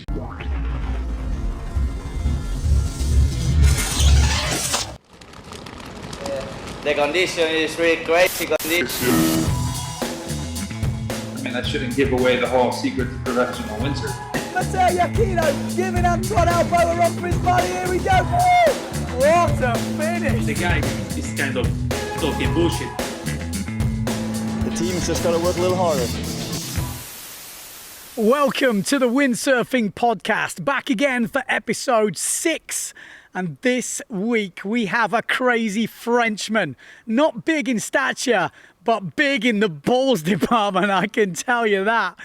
The condition is really crazy condition. I mean, that shouldn't give away the whole secret to professional windsurfing. Maciek Rutkowski giving Antoine elbow a run for his body. Here we go. Woo! What a finish! The guy is kind of talking bullshit. The team's just got to work a little harder. Welcome to the Windsurfing Podcast, back again for episode 6. And this week we have a crazy Frenchman, not big in stature, but big in the balls department, I can tell you that.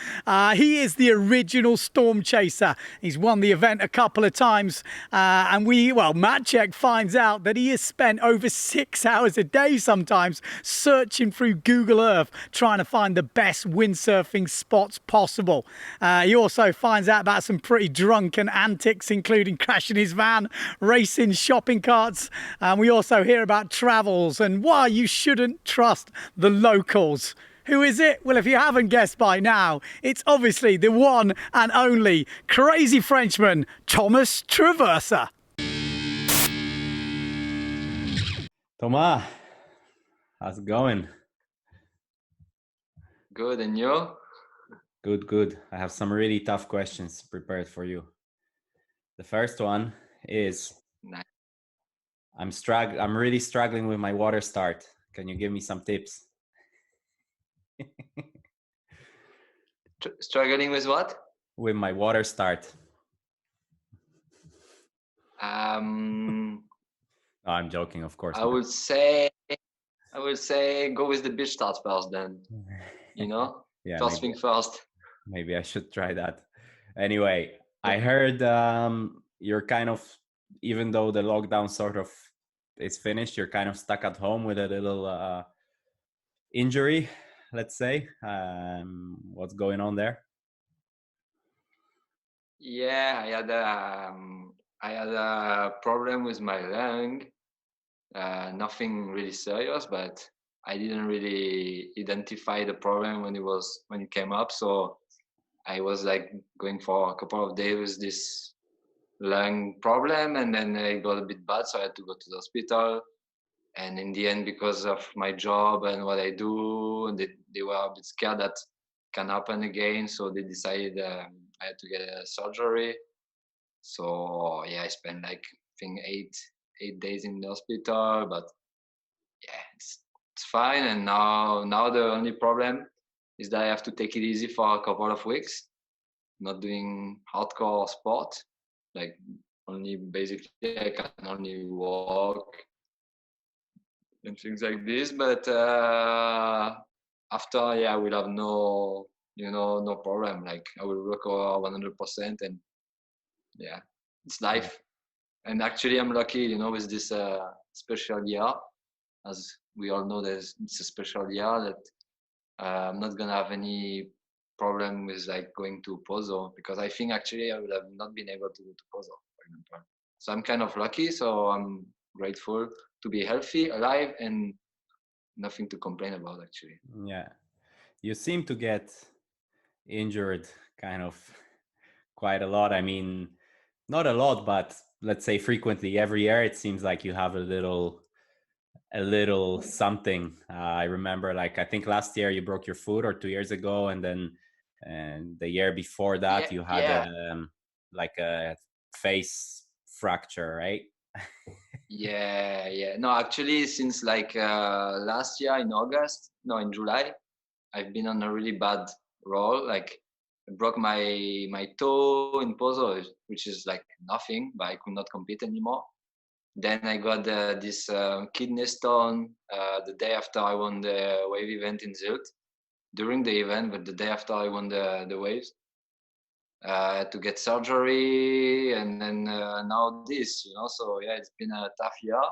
He is the original storm chaser. He's won the event a couple of times. Maciek finds out that he has spent over 6 hours a day sometimes searching through Google Earth, trying to find the best windsurfing spots possible. He also finds out about some pretty drunken antics, including crashing his van, racing shopping carts. We also hear about travels and why you shouldn't trust the locals. Who is it? Well, if you haven't guessed by now, it's obviously the one and only crazy Frenchman, Thomas Traversa. Thomas, how's it going? Good, and you? Good. I have some really tough questions prepared for you. The first one is, Nice. I'm really struggling with my water start. Can you give me some tips? Struggling with what? With my water start. No, I'm joking, of course. I would say go with the beach start first then. You know? Yeah, first thing first. maybe I should try that. Anyway, I heard you're kind of, even though the lockdown sort of is finished, you're kind of stuck at home with a little injury, let's say. What's going on there? Yeah, I had a problem with my lung. Nothing really serious, but I didn't really identify the problem when it came up. So I was like going for a couple of days with this lung problem, and then it got a bit bad, so I had to go to the hospital. And in the end, because of my job and what I do, they were a bit scared that can happen again, so they decided I had to get a surgery. So yeah, I spent like I think eight days in the hospital, but yeah, it's fine. And now the only problem is that I have to take it easy for a couple of weeks, not doing hardcore sport, like only basically I can only walk and things like this. But after, I will have no problem. Like I will work over 100%, and yeah, it's life. And actually, I'm lucky, with this special year. As we all know, it's a special year that I'm not gonna have any problem with like going to Pozo, because I think actually I would have not been able to go to Pozo, for example. So I'm kind of lucky. So I'm grateful to be healthy, alive, and nothing to complain about, actually. Yeah, you seem to get injured kind of quite a lot. I mean, not a lot, but let's say frequently. Every year it seems like you have a little something. I remember, like, I think last year you broke your foot, or 2 years ago, and the year before that you had like a face fracture, right? Yeah. No, actually, since like last year in July, I've been on a really bad roll. Like I broke my toe in Pozo, which is like nothing, but I could not compete anymore. Then I got this kidney stone the day after I won the wave event in Zilt. During the event, but the day after I won the waves. I had to get surgery, and then now this, so yeah, it's been a tough year.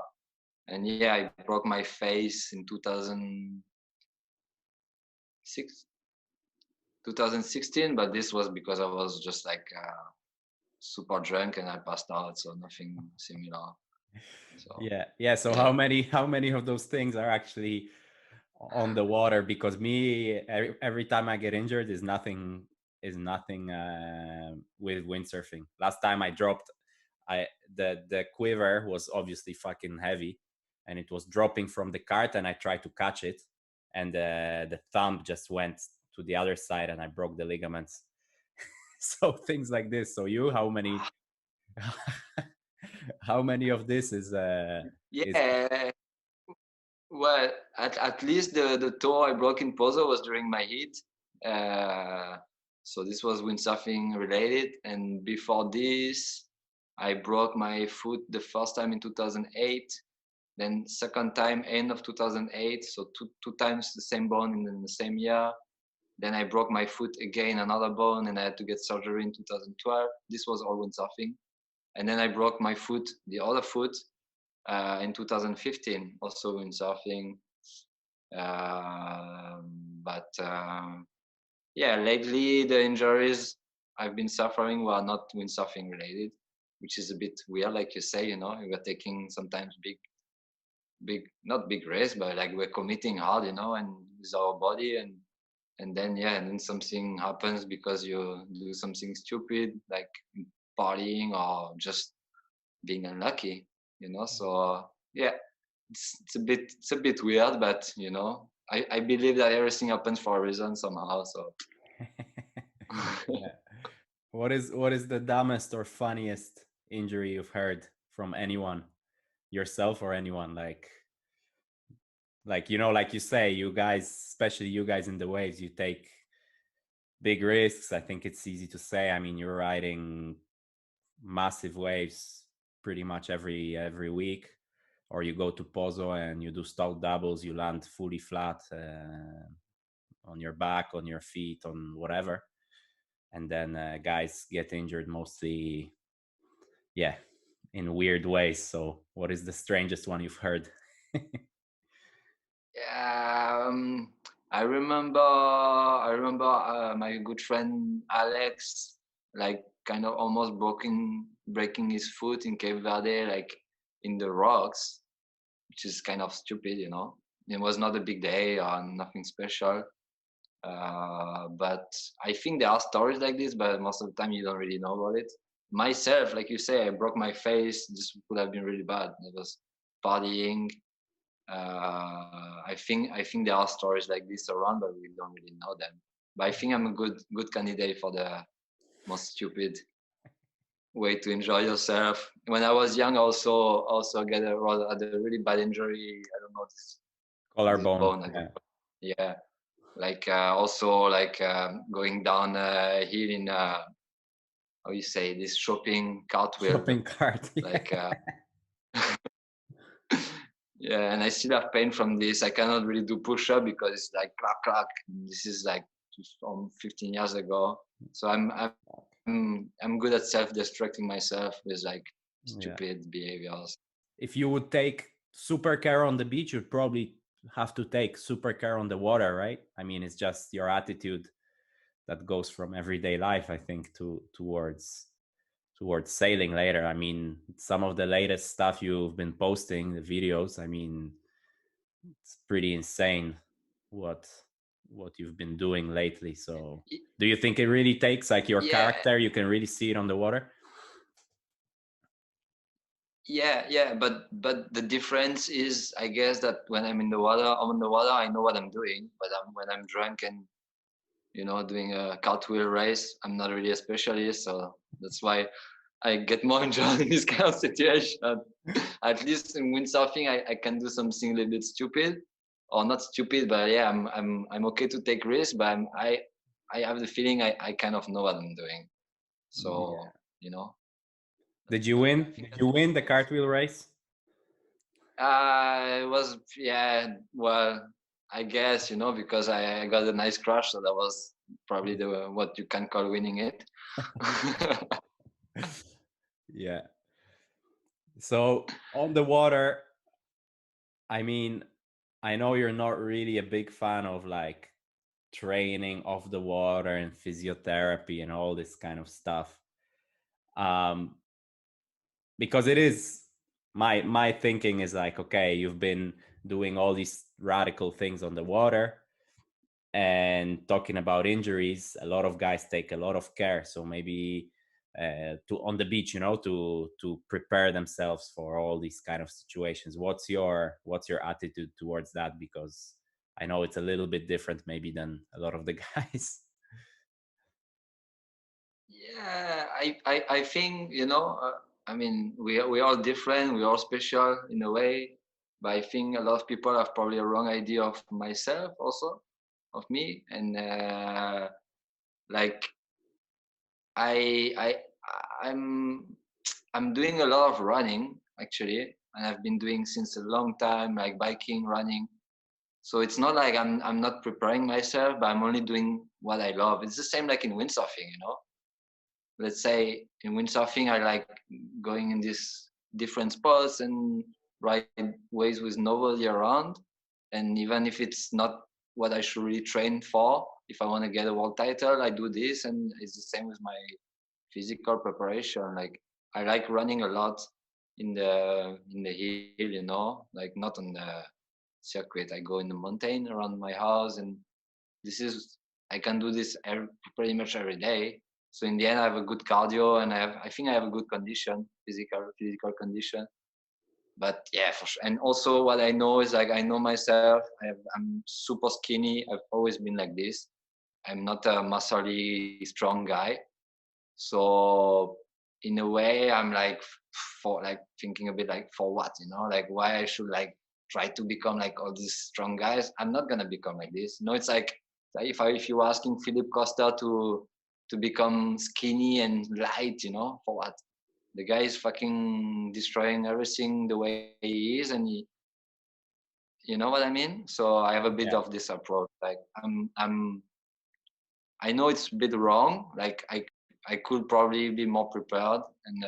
And yeah, I broke my face in 2016, but this was because I was just like super drunk and I passed out, so nothing similar. So Yeah. So how many of those things are actually on the water? Because me, every time I get injured, is nothing is nothing with windsurfing. Last time I dropped, the quiver was obviously fucking heavy, and it was dropping from the cart, and I tried to catch it, and the thumb just went to the other side, and I broke the ligaments. So things like this. So how many how many of this is Yeah. Well, at least the toe I broke in Pozo was during my heat. So this was windsurfing related. And before this, I broke my foot the first time in 2008. Then second time end of 2008. So two times the same bone in the same year. Then I broke my foot again, another bone, and I had to get surgery in 2012. This was all windsurfing. And then I broke my foot, the other foot, in 2015, also windsurfing. Yeah, lately the injuries I've been suffering were not windsurfing related, which is a bit weird, like you say. You know, we're taking sometimes big, not big risk, but like we're committing hard, you know, and with our body, and then something happens because you do something stupid, like partying or just being unlucky, you know. So yeah, it's a bit weird, but you know, I believe that everything happens for a reason somehow. So yeah. What is the dumbest or funniest injury you've heard from anyone, yourself or anyone? Like, you know, like you say, you guys, especially you guys in the waves, you take big risks. I think it's easy to say. I mean, you're riding massive waves pretty much every week, or you go to Pozo and you do stock doubles, you land fully flat on your back, on your feet, on whatever, and then guys get injured mostly, yeah, in weird ways. So what is the strangest one you've heard? yeah, I remember my good friend Alex, like kind of almost breaking his foot in Cape Verde, like in the rocks, which is kind of stupid, you know. It was not a big day or nothing special. But I think there are stories like this, but most of the time you don't really know about it. Myself, like you say, I broke my face. This would have been really bad. It was partying. I think there are stories like this around, but we don't really know them. But I think I'm a good candidate for the most stupid way to enjoy yourself. When I was young, I also had a really bad injury. I don't know this Collarbone. Yeah, like also like going down a hill in how you say this shopping cartwheel. Shopping cart. Yeah. Like yeah, and I still have pain from this. I cannot really do push-up because it's like clack clack. This is like from 15 years ago. So I'm good at self-destructing myself with like stupid behaviors. If you would take super care on the beach, you'd probably have to take super care on the water, right? I mean, it's just your attitude that goes from everyday life, I think, towards sailing later. I mean, some of the latest stuff you've been posting, the videos, I mean, it's pretty insane what you've been doing lately. So do you think it really takes like your character, you can really see it on the water? Yeah, but the difference is, I guess, that when I'm in the water, I know what I'm doing. But when I'm drunk and, you know, doing a cartwheel race, I'm not really a specialist. So that's why I get more enjoyed in this kind of situation. At least in windsurfing, I can do something a little bit stupid, or not stupid, but yeah, I'm okay to take risks. But I have the feeling I kind of know what I'm doing. So you know. Did you win? Did you win the cartwheel race? It was, yeah, well, I guess, you know, because I got a nice crash, so that was probably what you can call winning it. Yeah. So on the water, I mean, I know you're not really a big fan of like training off the water and physiotherapy and all this kind of stuff. Because it is my thinking is like, okay, you've been doing all these radical things on the water. And talking about injuries, a lot of guys take a lot of care. So maybe to on the beach, to prepare themselves for all these kind of situations. What's your attitude towards that? Because I know it's a little bit different maybe than a lot of the guys. Yeah, I think, I mean, we all different, we all special in a way, but I think a lot of people have probably a wrong idea of myself also, of me, and like I I'm I'm doing a lot of running actually, and I've been doing since a long time, like biking, running. So it's not like I'm not preparing myself, but I'm only doing what I love. It's the same like in windsurfing, let's say in windsurfing I like going in these different spots and ride waves with nobody around, and even if it's not what I should really train for, if I want to get a world title I do this. And it's the same with my physical preparation. Like I like running a lot in the hill, like not on the circuit. I go in the mountain around my house, and this is I can do this pretty much every day. So in the end, I have a good cardio, and I think I have a good condition, physical condition. But yeah, for sure. And also, what I know is like I know myself. I'm super skinny. I've always been like this. I'm not a muscly strong guy. So in a way, I'm like for like thinking a bit like for what, like why I should like try to become like all these strong guys. I'm not gonna become like this. It's like if you were asking Philip Costa to become skinny and light, for what? The guy is fucking destroying everything the way he is, and you know what I mean. So I have a bit Yeah. of this approach. Like I know it's a bit wrong. Like I could probably be more prepared, and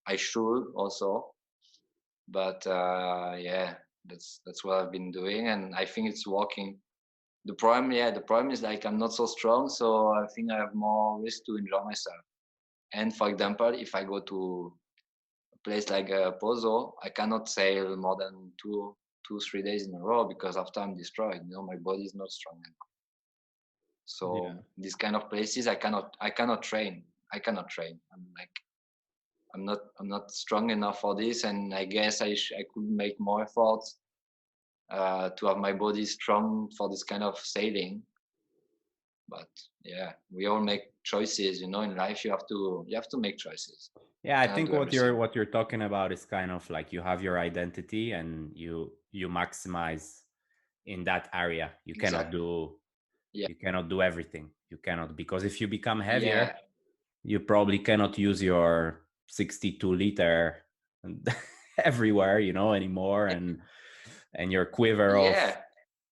I should also. But yeah, that's what I've been doing, and I think it's working. The problem is like I'm not so strong, so I think I have more risk to injure myself. And for example, if I go to a place like Pozo, I cannot sail more than 3 days in a row, because after I'm destroyed. My body is not strong enough. So Yeah. these kind of places, I cannot train. I'm not strong enough for this, and I guess I could make more efforts to have my body strong for this kind of sailing. But yeah, we all make choices. In life, you have to make choices. Yeah, I Cannot think do everything. what you're talking about is kind of like you have your identity and you maximize in that area. Exactly. Yeah. You cannot do everything. You cannot, because if you become heavier, Yeah. you probably cannot use your 62-liter everywhere, anymore, and Yeah.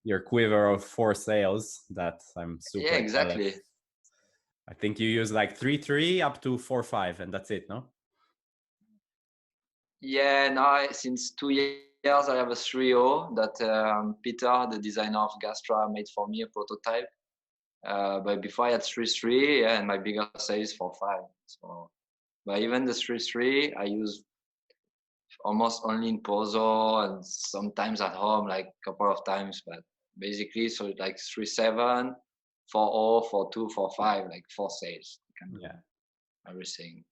your quiver of 4 sails that I'm Yeah. super jealous. Exactly. I think you use like 3.3 up to 4.5, and that's it, no? Yeah. Now since 2 years, I have a 3.0 that Peter, the designer of Gastra, made for me, a prototype. But before I had 3.3, yeah, and my bigger sail is 4.5. So, but even the 3.3, I use almost only in Pozo and sometimes at home, like a couple of times. But basically, so like 3.7, 4.0, 4.2, 4.5, like 4 sails. You can do Yeah. everything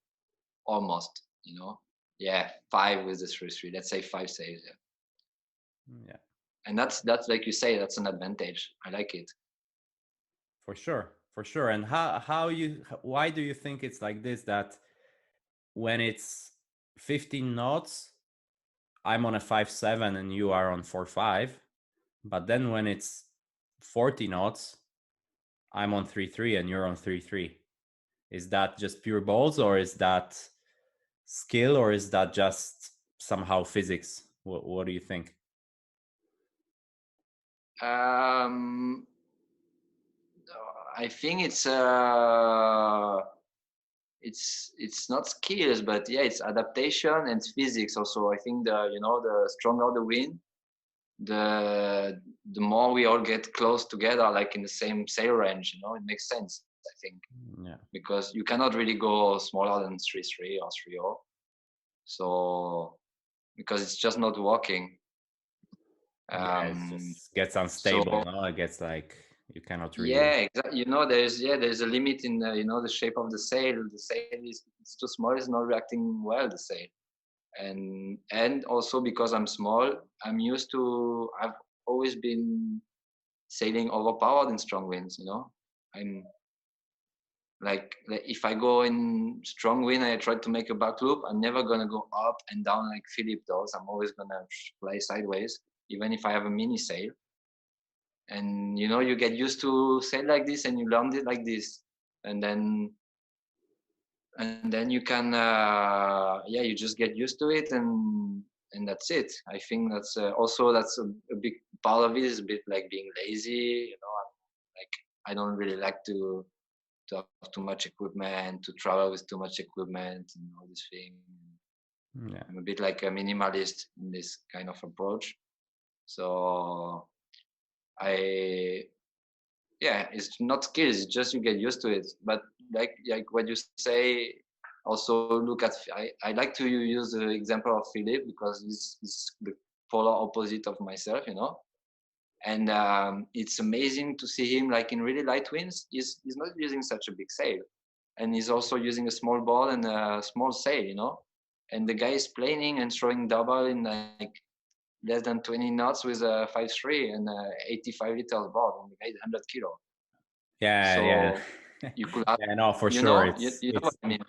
almost. Yeah, 5 with the 3.3. Let's say 5 sails. Yeah. Yeah, And that's like you say, that's an advantage. I like it. for sure. For sure. And why do you think it's like this, that when it's 15 knots, I'm on a 5.7 and you are on 4.5, but then when it's 40 knots, I'm on 3.3 and you're on 3.3. Is that just pure balls, or is that skill, or is that just somehow physics? What do you think? Um, I think it's not skills, but yeah, it's adaptation and physics also. I think the stronger the wind, the more we all get close together, like in the same sail range. It makes sense, I think, Yeah. because you cannot really go smaller than 3.3 or 3.0. So because it's just not working. Yeah, it Um, just gets unstable, so no? It gets like you cannot really. yeah, exactly. There's a limit in the shape of the sail. The sail is it's too small. It's not reacting well. The sail, and also because I'm small, I've always been sailing overpowered in strong winds. I'm like if I go in strong wind and I try to make a back loop, I'm never gonna go up and down like Philip does. I'm always gonna fly sideways, even if I have a mini sail. And you get used to sail like this, and you learn it like this, and then you can you just get used to it, and that's it. I think that's a big part of it is a bit like being lazy. Like I don't really like to have too much equipment, to travel with too much equipment and all this thing. Yeah. I'm a bit like a minimalist in this kind of approach. So I it's not skills, it's just you get used to it. But like what you say, also look at I like to use the example of Philip because he's the polar opposite of myself, and it's amazing to see him like in really light winds. He's not using such a big sail, and he's also using a small board and a small sail. And the guy is planing and throwing double in like less than 20 knots with a 5.3 and a 85 liters board, and the guy is 100 kilo. Yeah, So yeah. you could have, Yeah, no, for you sure. know, you know what I mean.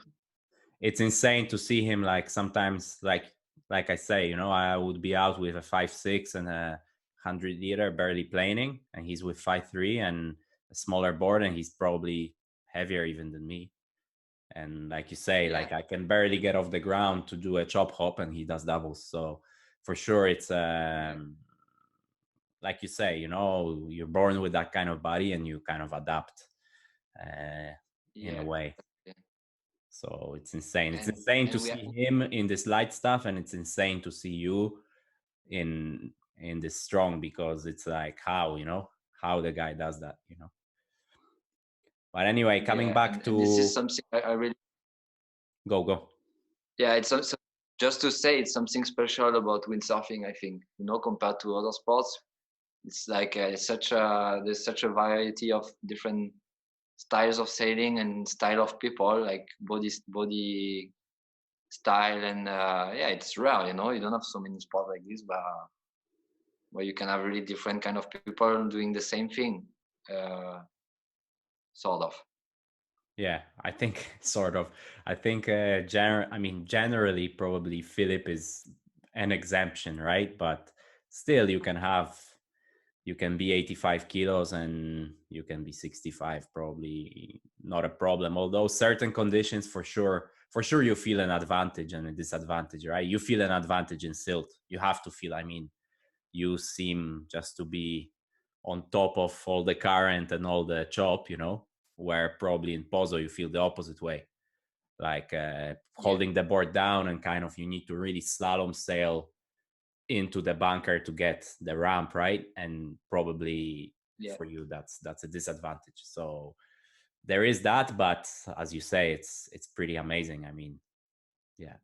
It's insane to see him like sometimes like I say, I would be out with a 5.6 and a 100 liter barely planing, and he's with 5.3 and a smaller board, and he's probably heavier even than me. And like you say, Yeah, like I can barely get off the ground to do a chop hop, and he does doubles. So for sure it's yeah, like you say, you're born with that kind of body and you kind of adapt uh, in a yeah, way. yeah. So it's insane. It's And insane to and we are, see him in this light stuff, and it's insane to see you in this strong, because it's like how the guy does that. But anyway, coming yeah, back and this is to something I really, go. yeah, it's also, just to say it's something special about windsurfing. I think compared to other sports, it's like there's such a variety of different styles of sailing and style of people, like body style, and it's rare. You don't have so many sports like this, but where you can have really different kind of people doing the same thing, uh, sort of. Yeah, I think sort of. I think generally probably Philip is an exemption, right? But still, you can be 85 kilos and you can be 65, probably not a problem. Although certain conditions, for sure you feel an advantage and a disadvantage, right? You feel an advantage in silt. You have to feel. I mean, you seem just to be on top of all the current and all the chop, where probably in Pozo you feel the opposite way, like Yeah, holding the board down, and kind of you need to really slalom sail into the bunker to get the ramp, right? And probably yeah, for you that's a disadvantage. So there is that, but as you say, it's pretty amazing. I mean, yeah.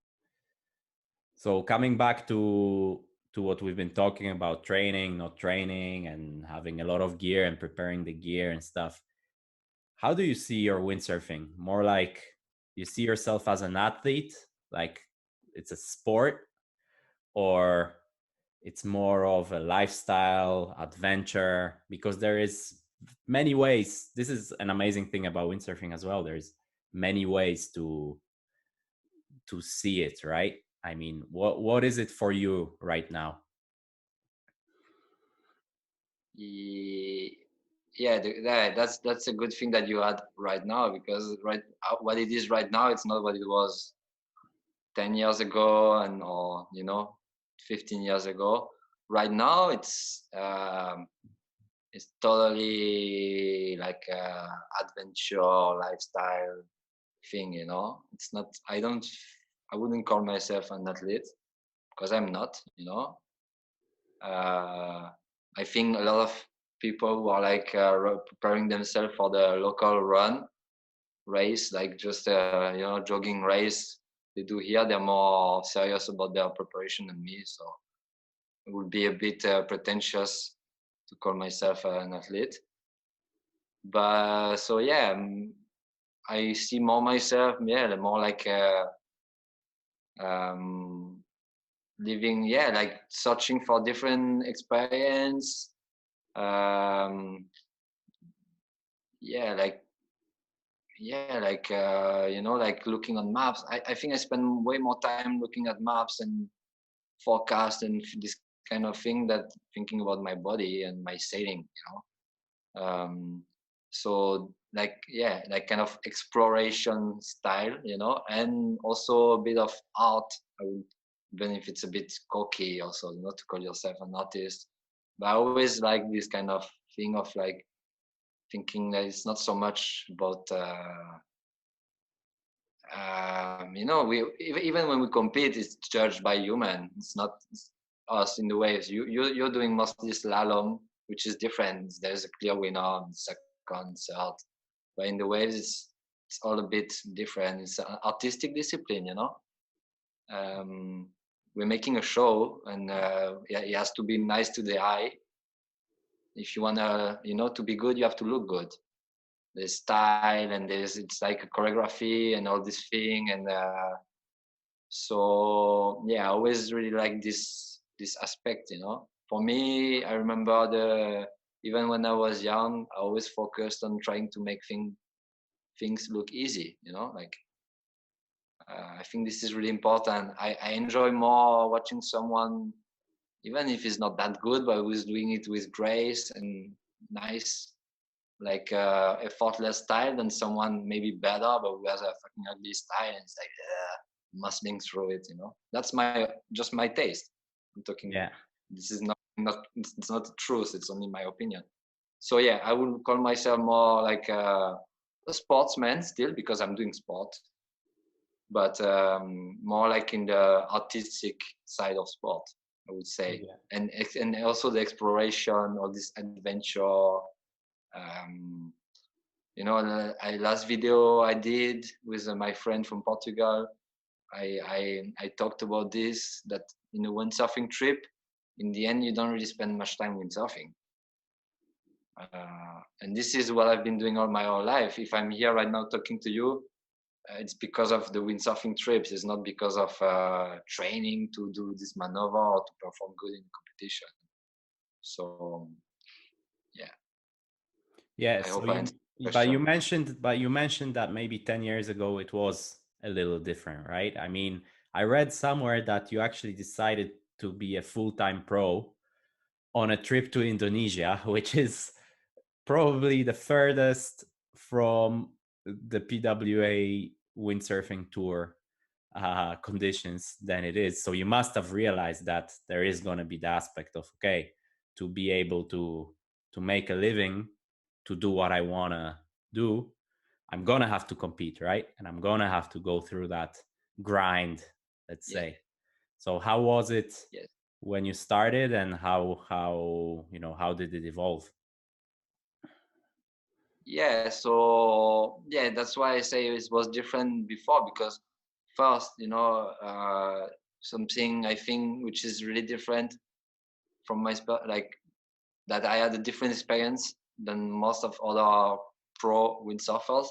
So coming back to what we've been talking about, training, not training, and having a lot of gear and preparing the gear and stuff. How do you see your windsurfing? More like you see yourself as an athlete, like it's a sport, or it's more of a lifestyle adventure? Because there is many ways. This is an amazing thing about windsurfing as well. There's many ways to see it, right? I mean, what is it for you right now? that's a good thing that you had right now, because what it is right now, it's not what it was 10 years ago or 15 years ago. Right now it's totally like a adventure lifestyle thing. It's not, I wouldn't call myself an athlete because I'm not. uh, I think a lot of people who are like preparing themselves for the local run race, like just jogging race they do here, they're more serious about their preparation than me. So it would be a bit pretentious to call myself an athlete. But so yeah, I see more myself, more like um, living, like searching for different experience. Um, yeah, like like looking on maps. I think I spend way more time looking at maps and forecast and this kind of thing that thinking about my body and my sailing. So like kind of exploration style, and also a bit of art. I would, even if it's a bit cocky, also not to call yourself an artist, but I always like this kind of thing of like thinking that it's not so much about we even when we compete, it's judged by human. It's not us in the waves. You're doing mostly slalom, which is different. There's a clear winner, second, third. But in the waves, it's all a bit different. It's an artistic discipline, we're making a show, and it has to be nice to the eye. If you wanna, to be good, you have to look good. There's style, and it's like a choreography and all this thing, and so I always really like this aspect. For me, I remember even when I was young, I always focused on trying to make things look easy. Like I think this is really important. I enjoy more watching someone, even if it's not that good, but who's doing it with grace and nice, like effortless style, than someone maybe better but who has a fucking ugly style and it's like muscling through it. That's just my taste. I'm talking. Yeah. This is not it's not the truth. It's only my opinion. So I would call myself more like a sportsman still, because I'm doing sport, but more like in the artistic side of sport, I would say. And also the exploration or this adventure. Last video I did with my friend from Portugal, I talked about this, that in a windsurfing trip, in the end, you don't really spend much time windsurfing. And this is what I've been doing all my whole life. If I'm here right now talking to you, it's because of the windsurfing trips. It's not because of training to do this maneuver or to perform good in competition. So, Yeah. I So hope you mentioned that maybe 10 years ago it was a little different, right? I mean, I read somewhere that you actually decided to be a full-time pro on a trip to Indonesia, which is probably the furthest from the PWA windsurfing tour conditions than it is. So you must have realized that there is going to be the aspect of, okay, to be able to make a living, to do what I want to do, I'm going to have to compete, right? And I'm going to have to go through that grind, let's say. So how was it when you started, and how did it evolve? So that's why I say it was different before, because first, something I think which is really different from my like that I had a different experience than most of other pro windsurfers,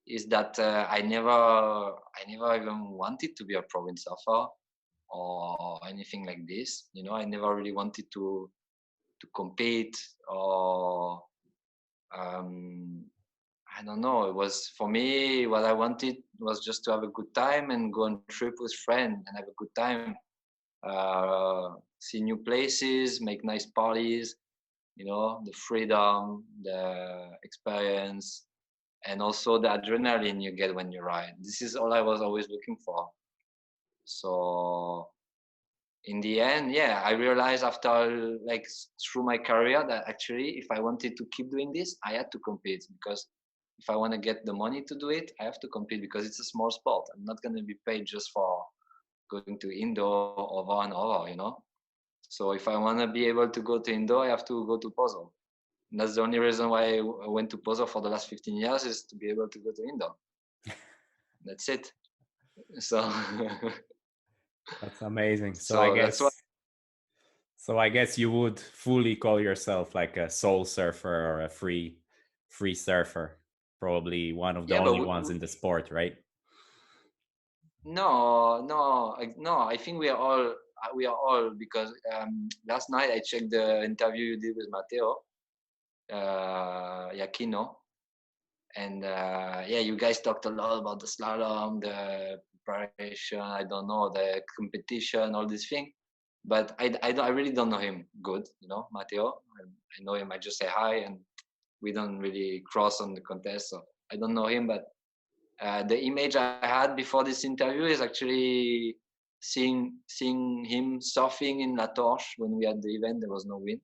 is that I never even wanted to be a pro windsurfer or anything like this. I never really wanted to compete, or I don't know. It was, for me, what I wanted was just to have a good time and go on trip with friends and have a good time. See new places, make nice parties, the freedom, the experience, and also the adrenaline you get when you ride. This is all I was always looking for. So in the end, I realized after, like, through my career, that actually if I wanted to keep doing this, I had to compete, because if I want to get the money to do it, I have to compete, because it's a small sport. I'm not going to be paid just for going to indoor over and over, So if I want to be able to go to indoor, I have to go to Pozo. And that's the only reason why I went to Pozo for the last 15 years, is to be able to go to indoor. That's it. So that's amazing. So so I guess So I guess you would fully call yourself like a soul surfer or a free surfer. Probably one of the Yeah, but only ones in the sport, right? no. I think we are all because last night I checked the interview you did with Matteo Yakino, and yeah, you guys talked a lot about the slalom, the preparation, I don't know, the competition, all these things. But I really don't know him good, Matteo. I know him. I just say hi, and we don't really cross on the contest. So I don't know him, but the image I had before this interview is actually seeing him surfing in La Torche when we had the event. There was no wind,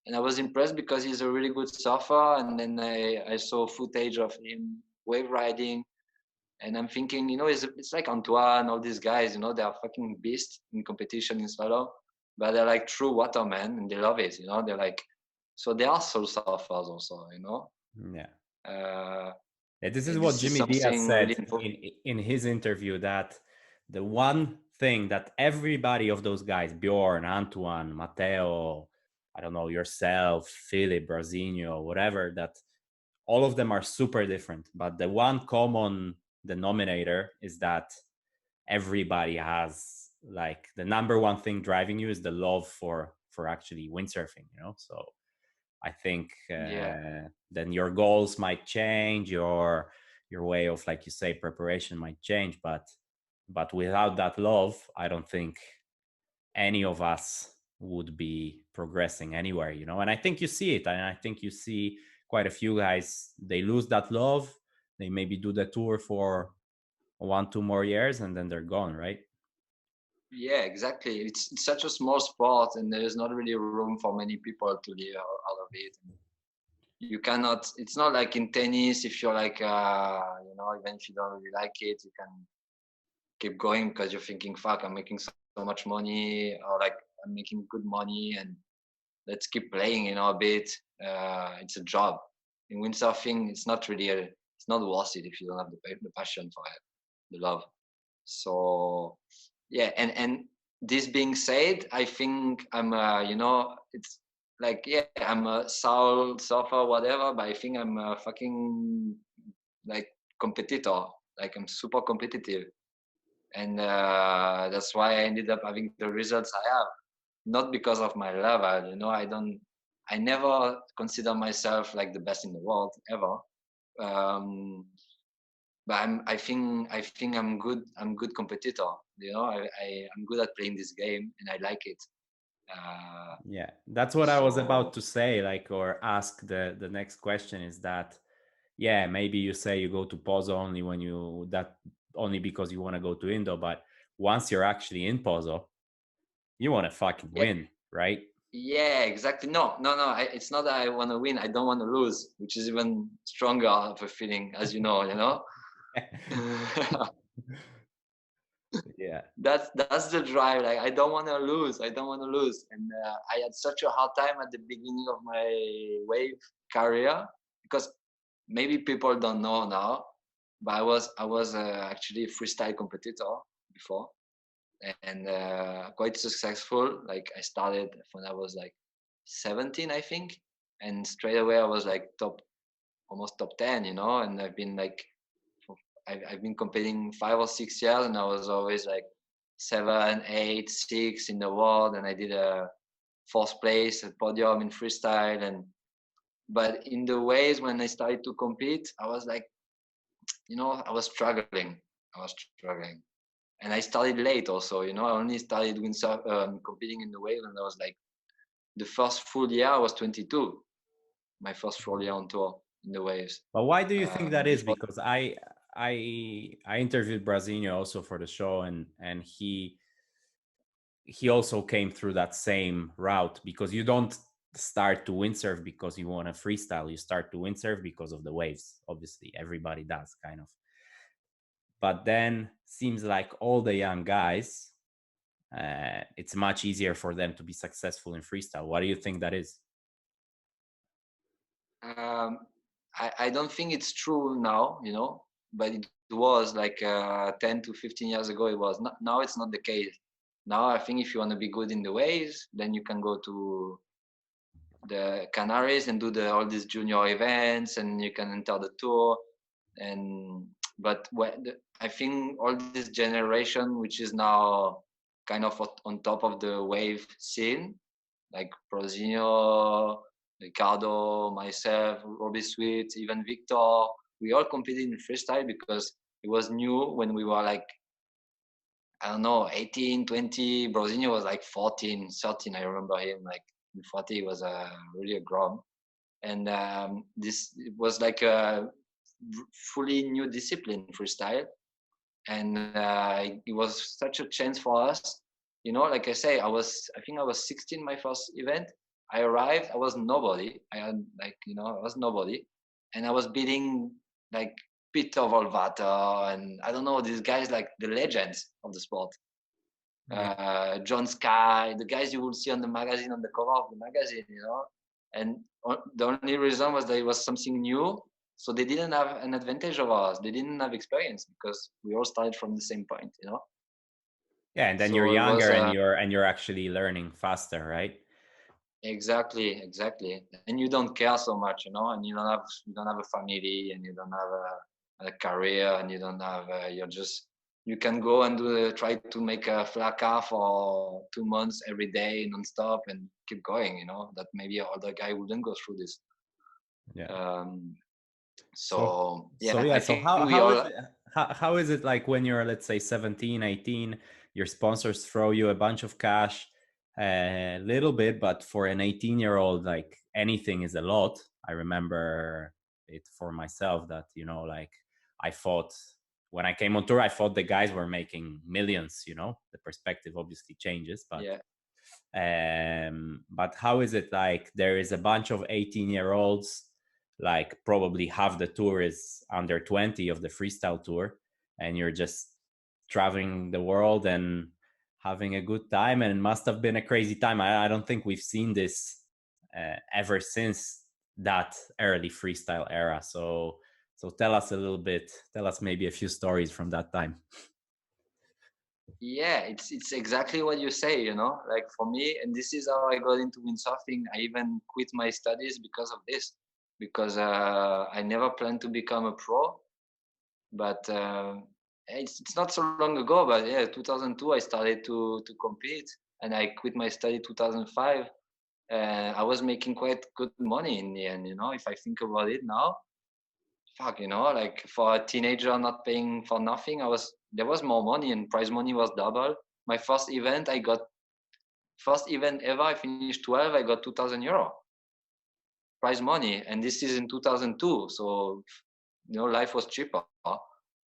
and I was impressed because he's a really good surfer. And then I saw footage of him wave riding, and I'm thinking, it's like Antoine, all these guys, they are fucking beasts in competition in slalom, but they're like true watermen and they love it, they're like, so they are soul surfers also. Yeah. Uh, Yeah, this is what this is Jimmy Diaz something really said important. in his interview, that the one thing that everybody of those guys, Bjorn, Antoine, Matteo, I don't know, yourself, Philip, Brasinho, whatever, that all of them are super different. But the one common denominator is that everybody has, like, the number one thing driving you is the love for actually windsurfing. So I think Yeah. then your goals might change, your way of, like you say, preparation might change, but without that love, I don't think any of us would be progressing anywhere. And I think you see it, and I think you see quite a few guys, they lose that love, they maybe do the tour for 1-2 more years, and then they're gone, right? Yeah, exactly. It's such a small sport, and there is not really room for many people to live out of it. You cannot. It's not like in tennis. If you're like, even if you don't really like it, you can keep going because you're thinking, "Fuck, I'm making so much money," or like, "I'm making good money," and let's keep playing, a bit. It's a job. In windsurfing, it's not worth it if you don't have the passion for it, the love. So yeah, and this being said, I think I'm it's like, yeah, I'm a soul surfer, whatever, but I think I'm a fucking like competitor. Like, I'm super competitive, and that's why I ended up having the results I have. Not because of my level, I never consider myself like the best in the world ever. Um, but I think I'm good. I'm good competitor. I'm good at playing this game, and I like it. Yeah, that's what I was about So to say, like, or ask. The next question is that, yeah, maybe you say you go to Pozo only when only because you want to go to Indo, but once you're actually in Pozo, you want to fucking yeah, win, right? yeah, exactly. No. It's not that I want to win. I don't want to lose, which is even stronger of a feeling, as you know. Yeah. That's the drive. Like, I don't want to lose. I don't want to lose. And I had such a hard time at the beginning of my wave career, because maybe people don't know now, but I was actually a freestyle competitor before, and quite successful. Like, I started when I was like 17, I think, and straight away I was like almost top 10, and I've been competing 5 or 6 years, and I was always like 7, 8, 6 in the world, and I did a fourth place at podium in freestyle. And but in the ways when I started to compete, I was like, I was struggling. I was struggling, and I started late also. I only started competing in the wave, and I was like, the first full year I was 22. My first full year on tour in the waves. But why do you think that is? Before, Because I interviewed Brasinho also for the show, and he also came through that same route, because you don't start to windsurf because you want to freestyle. You start to windsurf because of the waves. Obviously, everybody does, kind of. But then seems like all the young guys, it's much easier for them to be successful in freestyle. What do you think that is? um, I don't think it's true now, but it was like 10 to 15 years ago. It was not. Now it's not the case. Now I think if you want to be good in the waves, then you can go to the Canaries and do all these junior events, and you can enter the tour. And but I think all this generation, which is now kind of on top of the wave scene, like Brosinho, Ricardo, myself, Robbie Sweet, even Victor, we all competed in freestyle because it was new when we were like, I don't know, 18, 20. Brosinho was like 14, 13. I remember him like in 40. He was really a grom. And this was like a fully new discipline, freestyle. And it was such a chance for us. You know, like I say, I think I was 16 my first event. I arrived, I was nobody. I was nobody. And I was beating like Peter Volvato and I don't know, these guys like the legends of the sport. John Sky, the guys you will see on the magazine, on the cover of the magazine, you know. And the only reason was that it was something new. So they didn't have an advantage over us. They didn't have experience because we all started from the same point, you know. Yeah, and then you're younger and you're actually learning faster, right? Exactly. And you don't care so much, you know, and you don't have a family, and you don't have a career, and you don't have you can go and try to make a flat car for 2 months every day nonstop and keep going, you know, that maybe other guy wouldn't go through this. Yeah. So how is it like when you're, let's say, 17, 18, your sponsors throw you a bunch of cash, a little bit, but for an 18-year-old, like anything is a lot. I remember it for myself that, you know, like I thought when I came on tour, I thought the guys were making millions, you know, the perspective obviously changes, but but how is it like there is a bunch of 18-year-olds, like probably half the tour is under 20 of the freestyle tour, and you're just traveling the world and having a good time, and it must have been a crazy time. I don't think we've seen this ever since that early freestyle era. So tell us a little bit, tell us maybe a few stories from that time. Yeah, it's exactly what you say, you know, like for me, and this is how I got into windsurfing. I even quit my studies because of this, because I never planned to become a pro, but it's not so long ago, but yeah, 2002 I started to compete, and I quit my study 2005. I was making quite good money in the end, you know, if I think about it now. Fuck, you know, like for a teenager not paying for nothing, there was more money, and prize money was double. My first event ever, I finished 12, I got 2,000 euro prize money, and this is in 2002. So, you know, life was cheaper,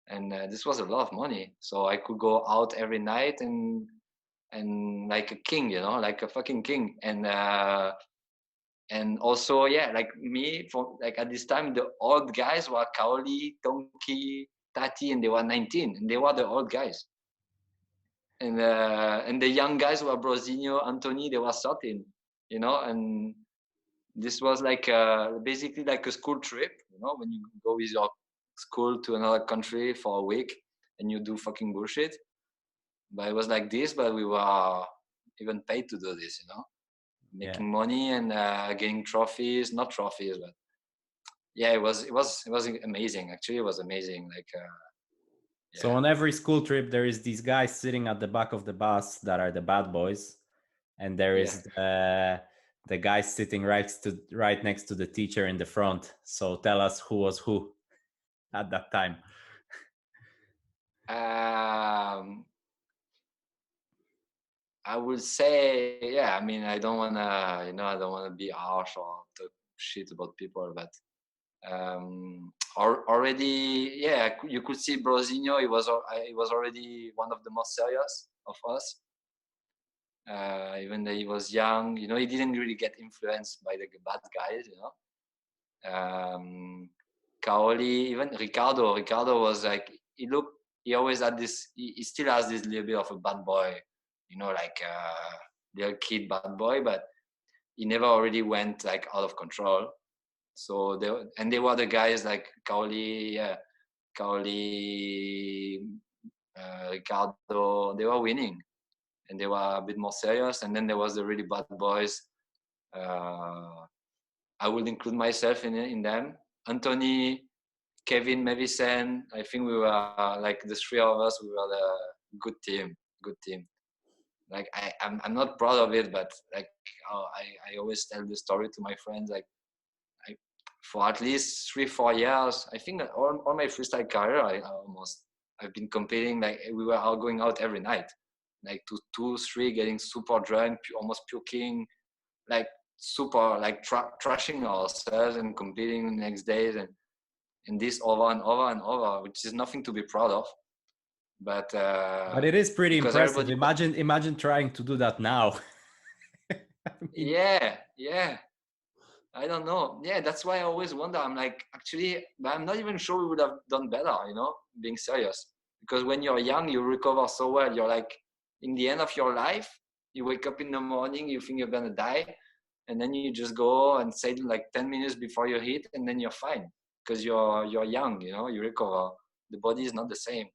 and this was a lot of money. So I could go out every night and like a king, you know, like a fucking king. And also, yeah, like me, for like at this time, the old guys were Kaoli, Tonki, Tati, and they were 19, and they were the old guys. And the young guys were Brosinho, Anthony, they were 13, you know. And this was like basically like a school trip, you know, when you go with your school to another country for a week and you do fucking bullshit. But it was like this, but we were even paid to do this, you know. Making money and getting trophies, not trophies, but yeah, it was amazing. Actually, it was amazing. Like, so on every school trip, there is these guys sitting at the back of the bus that are the bad boys, and there is the guy sitting right next to the teacher in the front. So tell us who was who at that time. I would say, yeah. I mean, I don't wanna be harsh or talk shit about people, but already, yeah, you could see Brosinho. He was already one of the most serious of us. Even though he was young, you know, he didn't really get influenced by the bad guys, you know. Kaoli, even Ricardo was like, he always had this, he still has this little bit of a bad boy, you know, like little kid bad boy, but he never already went like out of control. So they were the guys like Kaoli, Ricardo, they were winning. and they were a bit more serious. And then there was the really bad boys. I would include myself in them. Anthony, Kevin, Mavisen. I think we were like the three of us. We were the good team. Like I'm not proud of it, but like I always tell the story to my friends. Like for at least 3-4 years, I think that all my freestyle career, I've been competing. Like we were all going out every night, like to 2-3, getting super drunk, almost puking, like super like trashing ourselves and competing the next days, and this over and over and over, which is nothing to be proud of. But it is pretty impressive. Everybody... Imagine trying to do that now. Yeah. I don't know. Yeah, that's why I always wonder. I'm like, actually, but I'm not even sure we would have done better, being serious. Because when you're young, you recover so well. You're like, in the end of your life, you wake up in the morning, you think you're going to die. And then you just go and say like 10 minutes before you hit, and then you're fine. Because you're young, you recover. The body is not the same.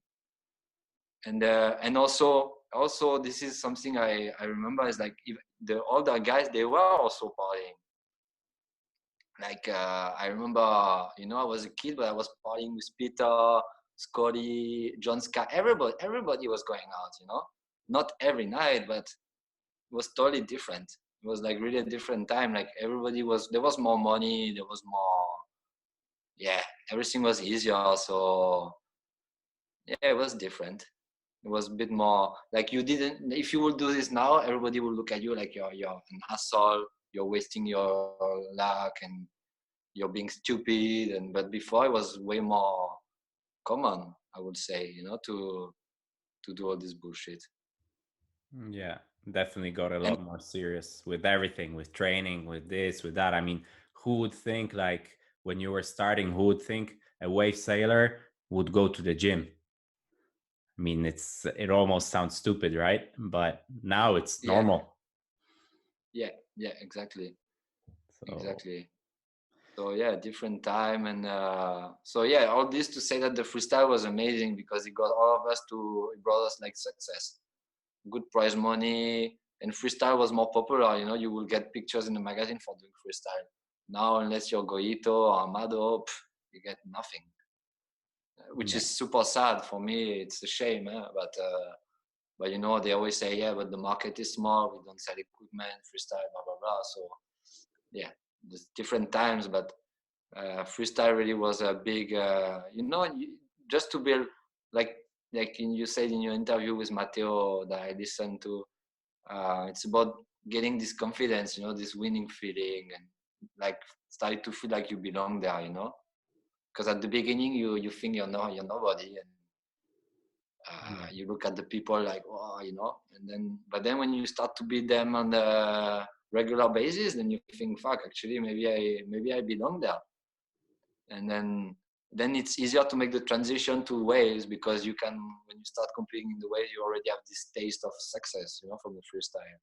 And also this is something I remember is like the older guys, they were also partying. Like I remember, I was a kid, but I was partying with Peter, Scotty, John Scott, everybody was going out, not every night, but it was totally different. It was like really a different time. Like there was more money, there was more, everything was easier. So it was different. It was a bit more like if you would do this now, everybody will look at you like you're an asshole, you're wasting your luck and you're being stupid. But before it was way more common, I would say, to do all this bullshit. Yeah, definitely got a lot more serious with everything, with training, with this, with that. I mean, who would think, like when you were starting, who would think a wave sailor would go to the gym? I mean, it almost sounds stupid, right? But now it's normal. Yeah, exactly. Exactly. So different time. And all this to say that the freestyle was amazing because it brought us like success, good prize money, and freestyle was more popular. You will get pictures in the magazine for doing freestyle. Now, unless you're Goito or Amado, you get nothing. Which is super sad for me. It's a shame, but they always say, but the market is small. We don't sell equipment, freestyle, blah blah blah. So there's different times, but freestyle really was a big, just to build like you said in your interview with Matteo that I listened to. It's about getting this confidence, this winning feeling, and like starting to feel like you belong there, Because at the beginning, you think you're nobody, and you look at the people like, oh, but then when you start to beat them on the regular basis, then you think, fuck, actually, maybe I belong there, and then it's easier to make the transition to waves because when you start competing in the waves, you already have this taste of success, from the freestyle,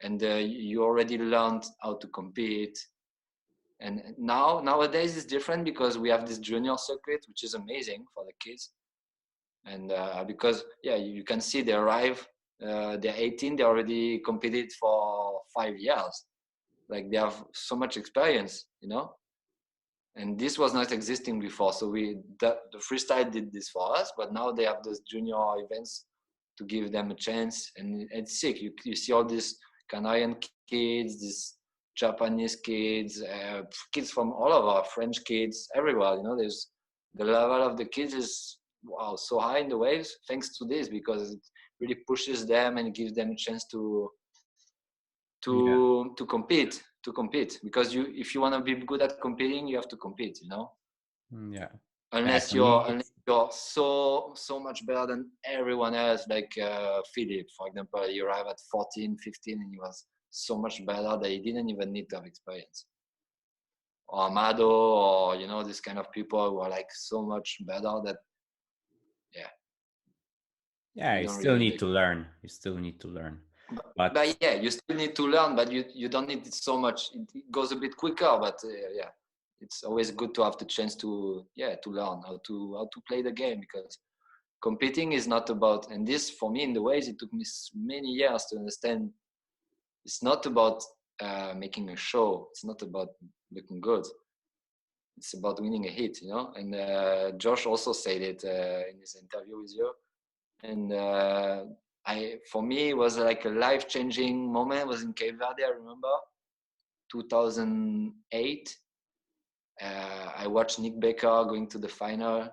and you already learned how to compete. And nowadays it's different because we have this junior circuit, which is amazing for the kids. And because you can see they arrive, they're 18, they already competed for 5 years. Like they have so much experience, And this was not existing before. So the freestyle did this for us, but now they have those junior events to give them a chance. And it's sick. You see all these Canadian kids, these Japanese kids, kids from all over, French kids, everywhere. There's the level of the kids is so high in the waves thanks to this, because it really pushes them and gives them a chance to compete. Because if you want to be good at competing, you have to compete. Unless you're so much better than everyone else, like Philip, for example. He arrived at 14, 15, and he was so much better that he didn't even need to have experience. Or Amado, or this kind of people who are like so much better that you still need to learn. You still need to learn. But you still need to learn, but you don't need it so much. It goes a bit quicker, but it's always good to have the chance to learn how to play the game, because competing is not about, and this for me in the waves, it took me many years to understand. It's not about making a show. It's not about looking good. It's about winning a hit, And Josh also said it in his interview with you. And for me, it was like a life-changing moment. It was in Cape Verde, I remember, 2008. I watched Nick Baker going to the final.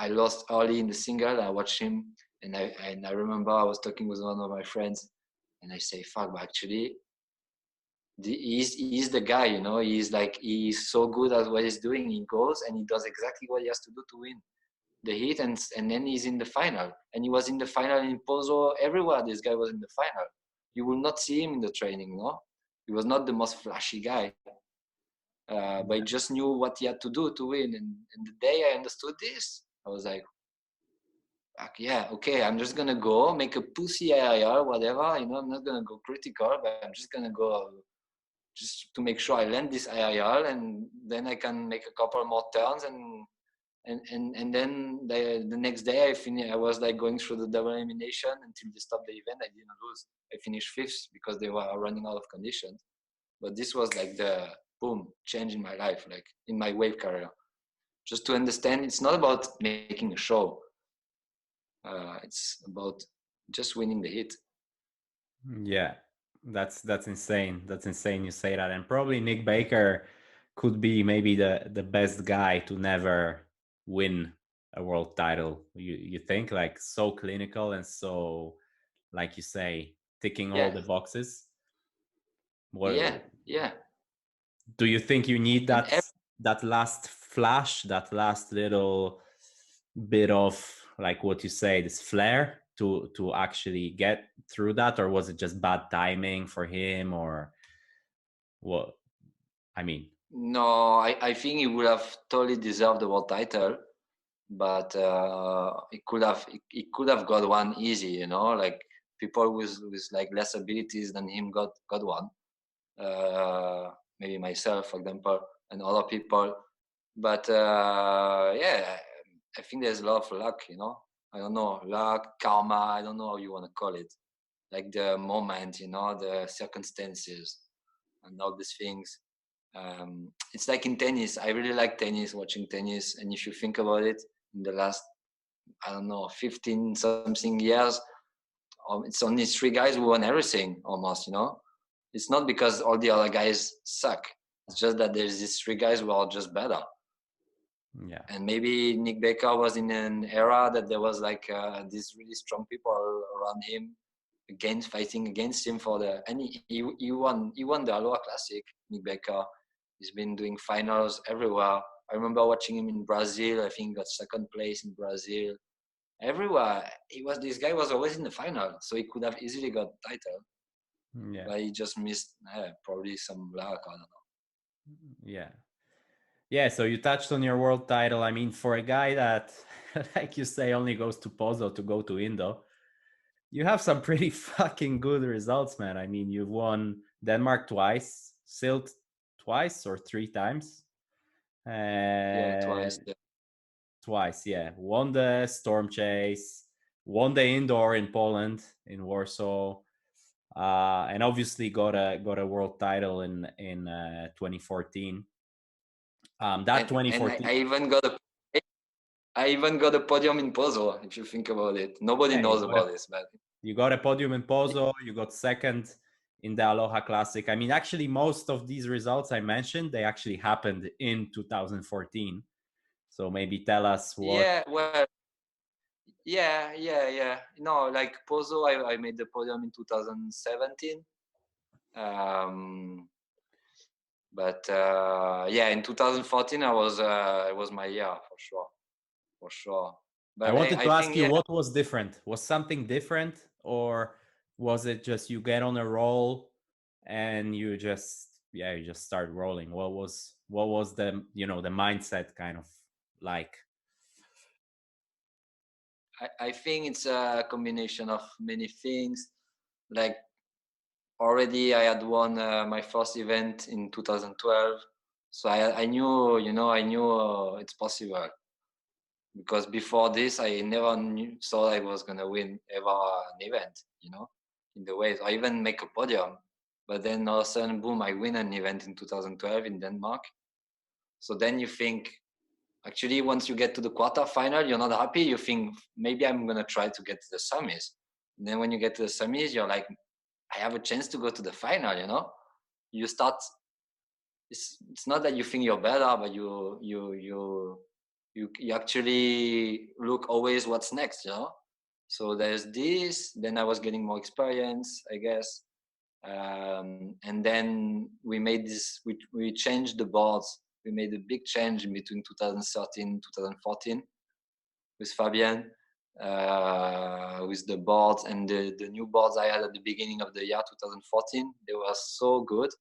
I lost early in the single. I watched him, and I remember I was talking with one of my friends, and I say, "Fuck, but actually, he's the guy, He's so good at what he's doing. He goes and he does exactly what he has to do to win the heat, and then he's in the final. And he was in the final in Pozo everywhere. This guy was in the final. You will not see him in the training, no. He was not the most flashy guy." But he just knew what he had to do to win. And the day I understood this, I was like, yeah, okay, I'm just going to go make a pussy IIR, whatever. I'm not going to go critical, but I'm just going to go just to make sure I land this IIR, and then I can make a couple more turns. And then the next day I was like going through the double elimination until they stopped the event. I didn't lose. I finished 5th because they were running out of conditions. But this was like the boom change in my life, like in my wave career. Just to understand, it's not about making a show. It's about just winning the hit. Yeah, that's insane. That's insane you say that. And probably Nick Baker could be maybe the best guy to never win a world title. You think, like, so clinical and so, like you say, ticking all the boxes. Yeah. Do you think you need that last flash, that last little bit of, like what you say, this flair to actually get through that? Or was it just bad timing for him, or what? I mean, no, I think he would have totally deserved the world title, but he could have got one easy, like people with like less abilities than him got one. Maybe myself, for example, and other people. But I think there's a lot of luck, I don't know, luck, karma, I don't know how you want to call it. Like the moment, the circumstances and all these things. It's like in tennis. I really like tennis, watching tennis. And if you think about it, in the last, I don't know, 15 something years, it's only 3 guys who won everything almost, It's not because all the other guys suck. It's just that there's these 3 guys who are just better. Yeah. And maybe Nick Baker was in an era that there was like these really strong people around him, fighting against him and he won the Aloha Classic. Nick Baker, he's been doing finals everywhere. I remember watching him in Brazil. I think he got 2nd place in Brazil. Everywhere this guy was always in the final, so he could have easily got the title. Yeah. But he just missed probably some luck. I don't know. Yeah. So you touched on your world title. I mean, for a guy that, like you say, only goes to Pozo to go to Indo, you have some pretty fucking good results, man. I mean, you've won Denmark twice, Silt twice or 3 times. Twice. Yeah. Twice, yeah. Won the Storm Chase, won the indoor in Poland, in Warsaw, and obviously got a world title in 2014. That 2014. And I even got a podium in Pozo. If you think about it, nobody knows about this, but you got a podium in Pozo. You got 2nd in the Aloha Classic. I mean, actually, most of these results I mentioned, they actually happened in 2014. So maybe tell us what. Yeah, well, yeah. No, like Pozo, I made the podium in 2017. But in 2014, it was my year for sure. But I wanted to ask you, what was different? Was something different, or was it just you get on a roll and you just start rolling? What was the the mindset kind of like? I think it's a combination of many things. Like already I had won my first event in 2012. So I knew, it's possible, because before this I never thought I was gonna win ever an event, in the waves, or even make a podium. But then all of a sudden, boom, I win an event in 2012 in Denmark. So then you think, actually, once you get to the quarterfinal, you're not happy. You think, maybe I'm gonna try to get to the semis. And then when you get to the semis, you're like, I have a chance to go to the final. You start. It's not that you think you're better, but you actually look always what's next. So there's this. Then I was getting more experience, I guess. And then we made this. We changed the boards. We made a big change in between 2013 2014 with Fabien, with the boards, and the new boards I had at the beginning of the year 2014. They were so good.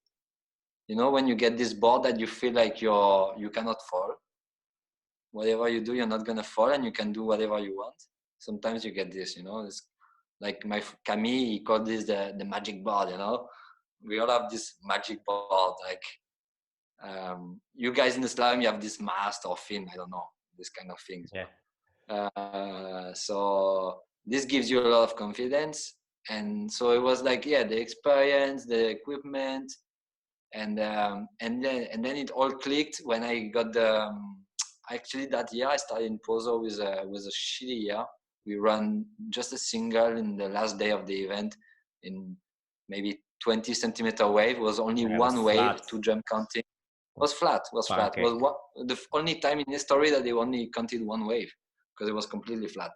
When you get this board that you feel like you cannot fall. Whatever you do, you're not gonna fall, and you can do whatever you want. Sometimes you get this. It's like Camille, he called this the magic board. We all have this magic board. Like you guys in the slalom, you have this mast or fin. I don't know, this kind of things. Yeah. So this gives you a lot of confidence, and so it was like, the experience, the equipment. And then it all clicked when I got the. Actually, that year I started in Pozo with a shitty year. We ran just a single in the last day of the event in maybe 20 centimeter wave. It was only one wave, flat. 2 jump counting. It was flat. Pancake. It was the only time in history that they only counted one wave, because it was completely flat.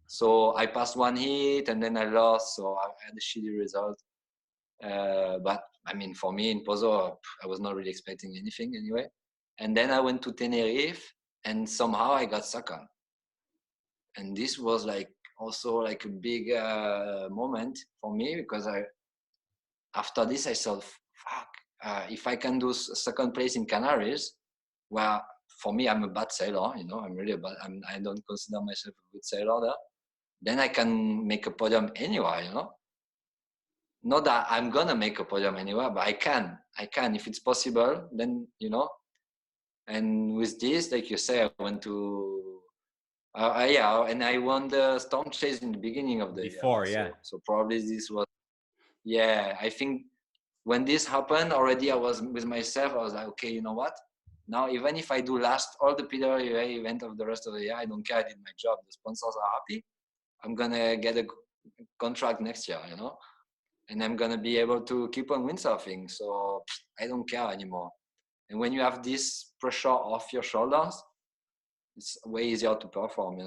So I passed one heat and then I lost. So I had a shitty result. But I mean, for me in Pozo, I was not really expecting anything anyway. And then I went to Tenerife, and somehow I got second. And this was also a big moment for me, because after this I thought, fuck, if I can do second place in Canaries, well, for me, I'm a bad sailor. I'm really bad. I don't consider myself a good sailor there. Then I can make a podium anywhere. Not that I'm gonna make a podium anywhere, but I can if it's possible. Then and with this, like you say, I went to and I won the storm chase in the beginning of the year. So probably this was, I think when this happened already, I was with myself. I was like, okay, you know what? Now, even if I do last all the PWA event of the rest of the year, I don't care. I did my job. The sponsors are happy. I'm gonna get a contract next year, and I'm gonna be able to keep on windsurfing. So I don't care anymore. And when you have this pressure off your shoulders, it's way easier to perform,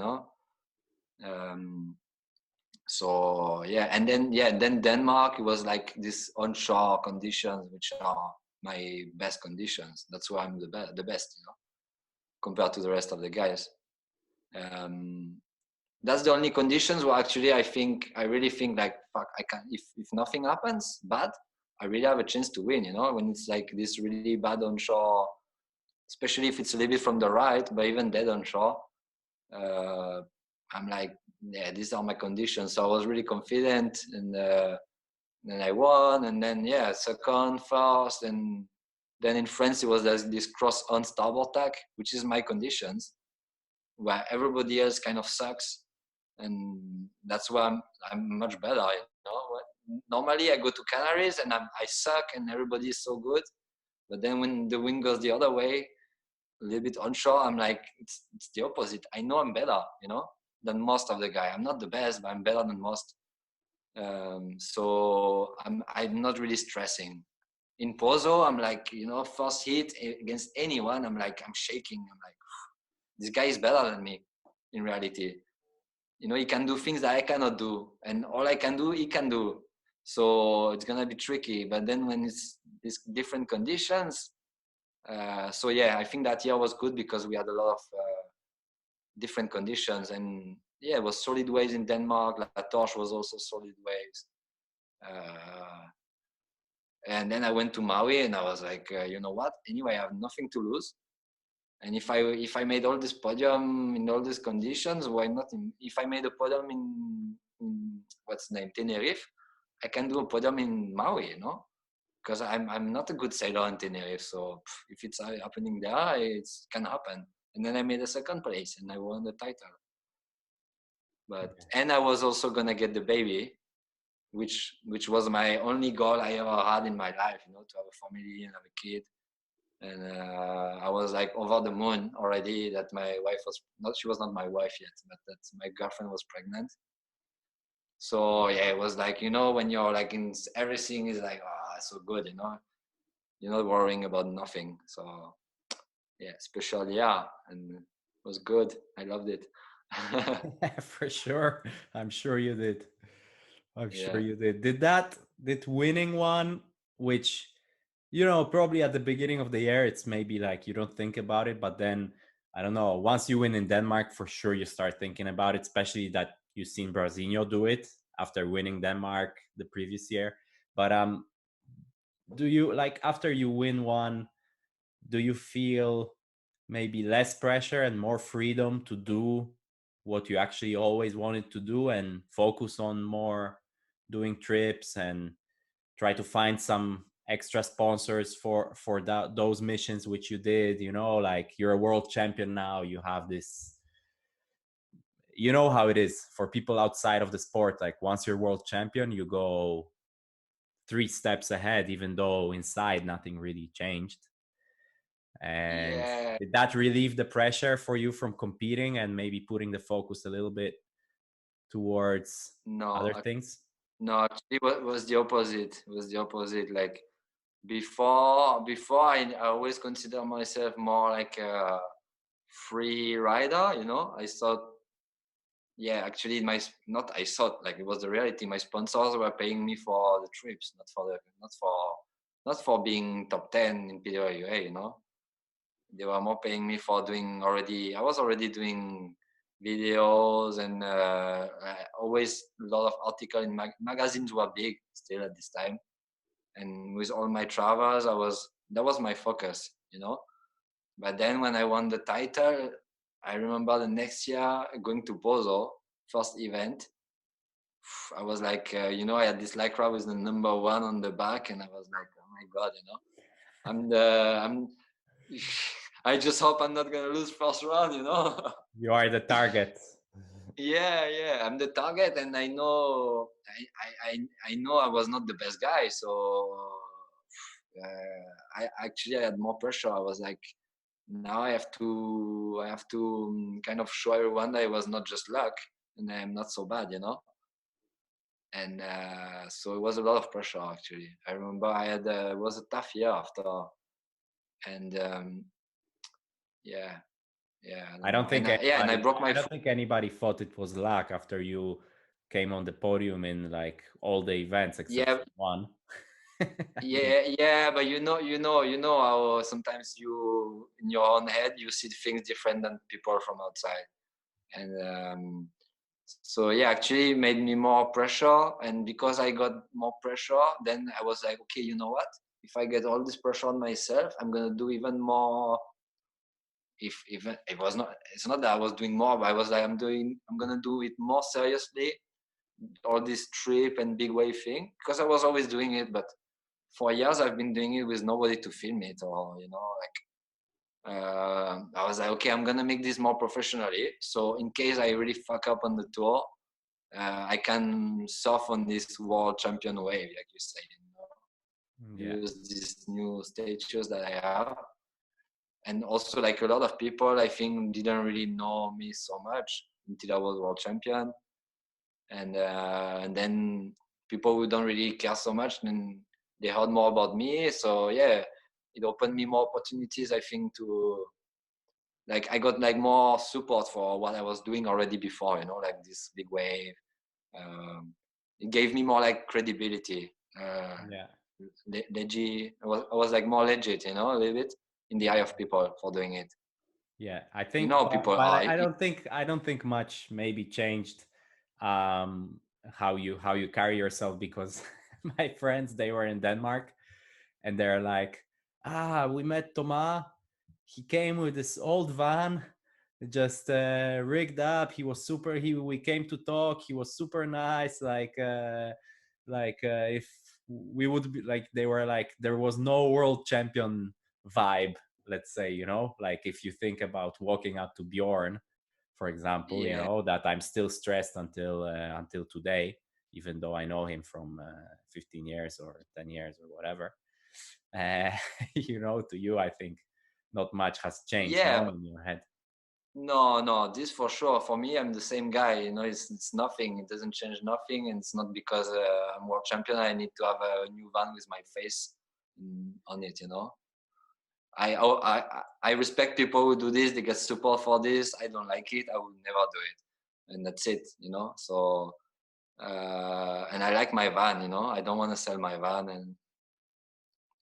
So and then Denmark, it was like this onshore conditions, which are my best conditions. That's where I'm the best, compared to the rest of the guys. That's the only conditions where actually I really think like, fuck, I can, if nothing happens bad, I really have a chance to win, when it's like this really bad onshore, especially if it's a little bit from the right, but even dead onshore, I'm like, these are my conditions. So I was really confident, and then I won, and then second, first, and then in France it was this cross on starboard tack, which is my conditions, where everybody else kind of sucks, and that's why I'm much better. Normally I go to Canaries and I suck, and everybody is so good, but then when the wind goes the other way, a little bit onshore, I'm like, it's the opposite. I know I'm better, than most of the guy. I'm not the best, but I'm better than most. So I'm not really stressing. In Pozo, I'm like, first hit against anyone, I'm like, I'm shaking. I'm like, this guy is better than me in reality. He can do things that I cannot do, and all I can do, he can do. So it's gonna be tricky. But then when it's these different conditions, I think that year was good because we had a lot of different conditions, and it was solid waves in Denmark. La Torche was also solid waves. And then I went to Maui, and I was like, you know what? Anyway, I have nothing to lose. And if I made all this podium in all these conditions, why not? If I made a podium in what's the name, Tenerife, I can do a podium in Maui, because I'm not a good sailor in Tenerife. So if it's happening there, it can happen. And then I made a second place and I won the title. But and I was also gonna get the baby, which was my only goal I ever had in my life, you know, to have a family and have a kid. And I was like over the moon already that my wife she was not my wife yet, but that my girlfriend was pregnant. So yeah, it was like, you know, when you're like in everything is like, oh, so good, you know, you're not worrying about nothing. So yeah, especially, yeah, and it was good. I loved it. For sure. I'm sure you did. I'm sure Yeah. you did. Did winning one, which, you know, probably at the beginning of the year, it's maybe like you don't think about it, but then I don't know, once you win in Denmark, for sure you start thinking about it, especially that you've seen Brasilio do it after winning Denmark the previous year. But do you, like, after you win one, do you feel maybe less pressure and more freedom to do what you actually always wanted to do and focus on more doing trips and try to find some extra sponsors for those missions which you did, you know, like you're a world champion now, you have this, you know how it is for people outside of the sport, like once you're world champion you go 3 steps ahead even though inside nothing really changed. And Yeah. did that relieve the pressure for you from competing and maybe putting the focus a little bit towards No, other things? no, actually, it was the opposite. It was the opposite. Like before, I always consider myself more like a free rider. You know, I thought, yeah, actually, not. I thought like it was the reality. My sponsors were paying me for the trips, not for being top 10 in PWA. You know, they were more paying me for doing already. I was already doing videos and always a lot of articles in magazines were big still at this time. And with all my travels, that was my focus, you know. But then when I won the title, I remember the next year going to Bozo, first event. I was like, you know, I had this lycra with the number 1 on the back, and I was like, oh my god, you know, I'm I just hope I'm not gonna lose first round, you know. You are the target. Yeah, I'm the target, and I know I was not the best guy, so I had more pressure. I was like, now I have to kind of show everyone that it was not just luck, and I'm not so bad, you know. And so it was a lot of pressure actually. I remember it was a tough year after, and yeah. Yeah, I I don't know. don't think And I anybody, broke my I don't think anybody thought it was luck after you came on the podium in like all the events except yeah, for one. yeah, but you know how sometimes you in your own head you see things different than people from outside, and so yeah, actually it made me more pressure, and because I got more pressure, then I was like, okay, you know what? If I get all this pressure on myself, I'm gonna do even more. If even it was not, it's not that I was doing more, but I was like, I'm gonna do it more seriously, all this trip and big wave thing, because I was always doing it, but for years I've been doing it with nobody to film it, or you know, like I was like, okay, I'm gonna make this more professionally, so in case I really fuck up on the tour, I can surf on this world champion wave, like you say, you know, Yeah. use these new stages that I have. And also, like a lot of people, I think didn't really know me so much until I was world champion, and then people who don't really care so much, then they heard more about me. So yeah, it opened me more opportunities, I think, to like I got like more support for what I was doing already before, you know, like this big wave. It gave me more like credibility. Yeah. I was like more legit, you know, a little bit in the eye of people for doing it. Yeah, I You think, know, but, people but are. I don't think much maybe changed how you carry yourself because my friends, they were in Denmark and they're like, we met Thomas. He came with this old van, just rigged up. He was we came to talk. He was super nice. Like if we would be like, they were like, there was no world champion vibe, let's say, you know, like if you think about walking out to Bjorn, for example, you Yeah. know, that I'm still stressed until today, even though I know him from 15 years or 10 years or whatever. uh, you know, to you, I think not much has changed, Yeah. no, in your head. No, this for sure. For me, I'm the same guy. You know, it's nothing. It doesn't change nothing, and it's not because I'm world champion. I need to have a new van with my face on it. You know, I respect people who do this. They get support for this. I don't like it. I will never do it, and that's it. You know, so and I like my van. You know, I don't want to sell my van and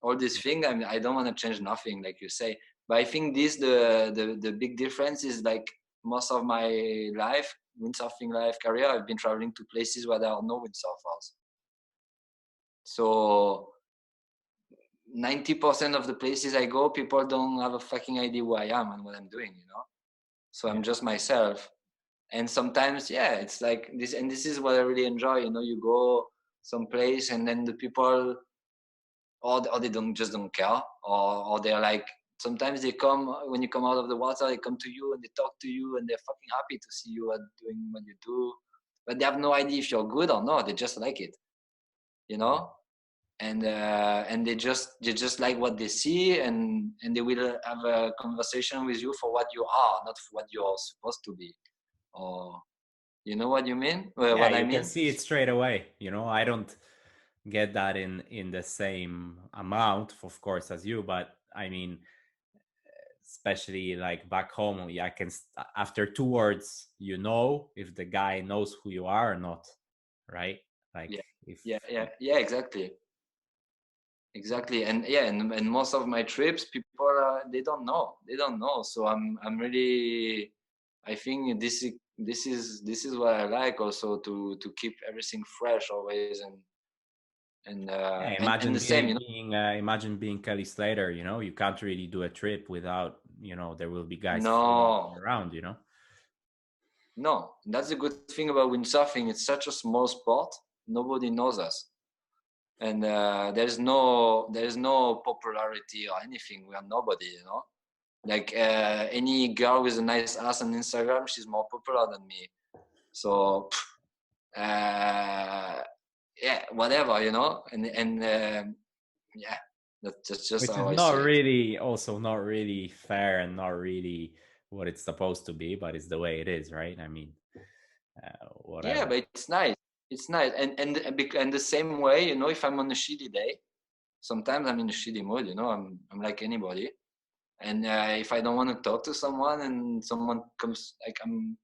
all this thing. I mean, I don't want to change nothing, like you say. But I think the big difference is like most of my life, windsurfing life career, I've been traveling to places where there are no windsurfers. So 90% of the places I go, people don't have a fucking idea who I am and what I'm doing, you know? So I'm just myself. And sometimes, yeah, it's like this, and this is what I really enjoy, you know, you go someplace and then the people, or they don't care, or they're like, sometimes they come, when you come out of the water, they come to you and they talk to you and they're fucking happy to see you doing what you do, but they have no idea if you're good or not. They just like it, you know. And they just like what they see, and they will have a conversation with you for what you are, not for what you're supposed to be, or you know what you mean, Yeah, what I you can mean. see it straight away, you know. I don't get that in the same amount, of course, as you, but I mean, especially like back home, yeah, I can after 2 words, you know, if the guy knows who you are or not, right? Like Yeah, if yeah, exactly. And yeah, and most of my trips, people they don't know, so I'm really, I think this is what I like also, to keep everything fresh always, yeah, and the same, you know. imagine being Kelly Slater, you know, you can't really do a trip without, you know, there will be guys following you No, around, you know. no, that's the good thing about windsurfing. It's such a small sport. Nobody knows us, and there's no popularity or anything. We are nobody, you know. Like any girl with a nice ass on Instagram, she's more popular than me. So yeah, whatever, you know. And yeah, that's just Which how is I not see it. really, also not really fair and not really what it's supposed to be, but it's the way it is, right? I mean, Yeah, whatever. but it's nice. It's nice, and the same way, you know, if I'm on a shitty day, sometimes I'm in a shitty mood, you know. I'm like anybody, and if I don't want to talk to someone, and someone comes, like I'm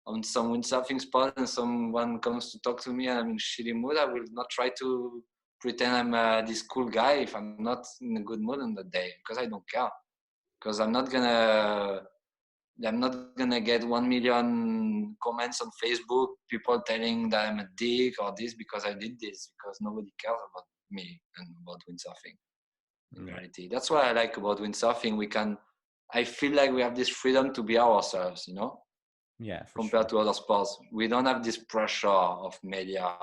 on some windsurfing spot and someone comes to talk to me and I'm in a shitty mood, I will not try to pretend I'm this cool guy if I'm not in a good mood on that day, because I don't care. Because I'm not gonna get 1 million comments on Facebook, people telling that I'm a dick or this because I did this, because nobody cares about me and about windsurfing in Yeah, reality. That's what I like about windsurfing. I feel like we have this freedom to be ourselves, you know, yeah, for compared sure. to other sports. We don't have this pressure of media,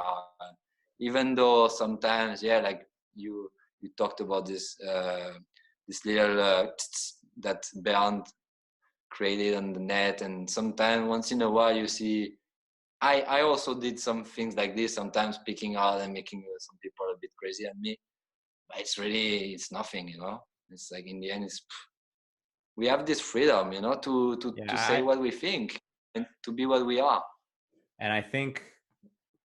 even though sometimes, yeah, like you talked about this little that Bernd created on the net, and sometimes once in a while you see. I also did some things like this, sometimes speaking out and making some people a bit crazy at me. But it's nothing, you know. It's like in the end, we have this freedom, you know, to say Yeah, what we think and to be what we are. and I think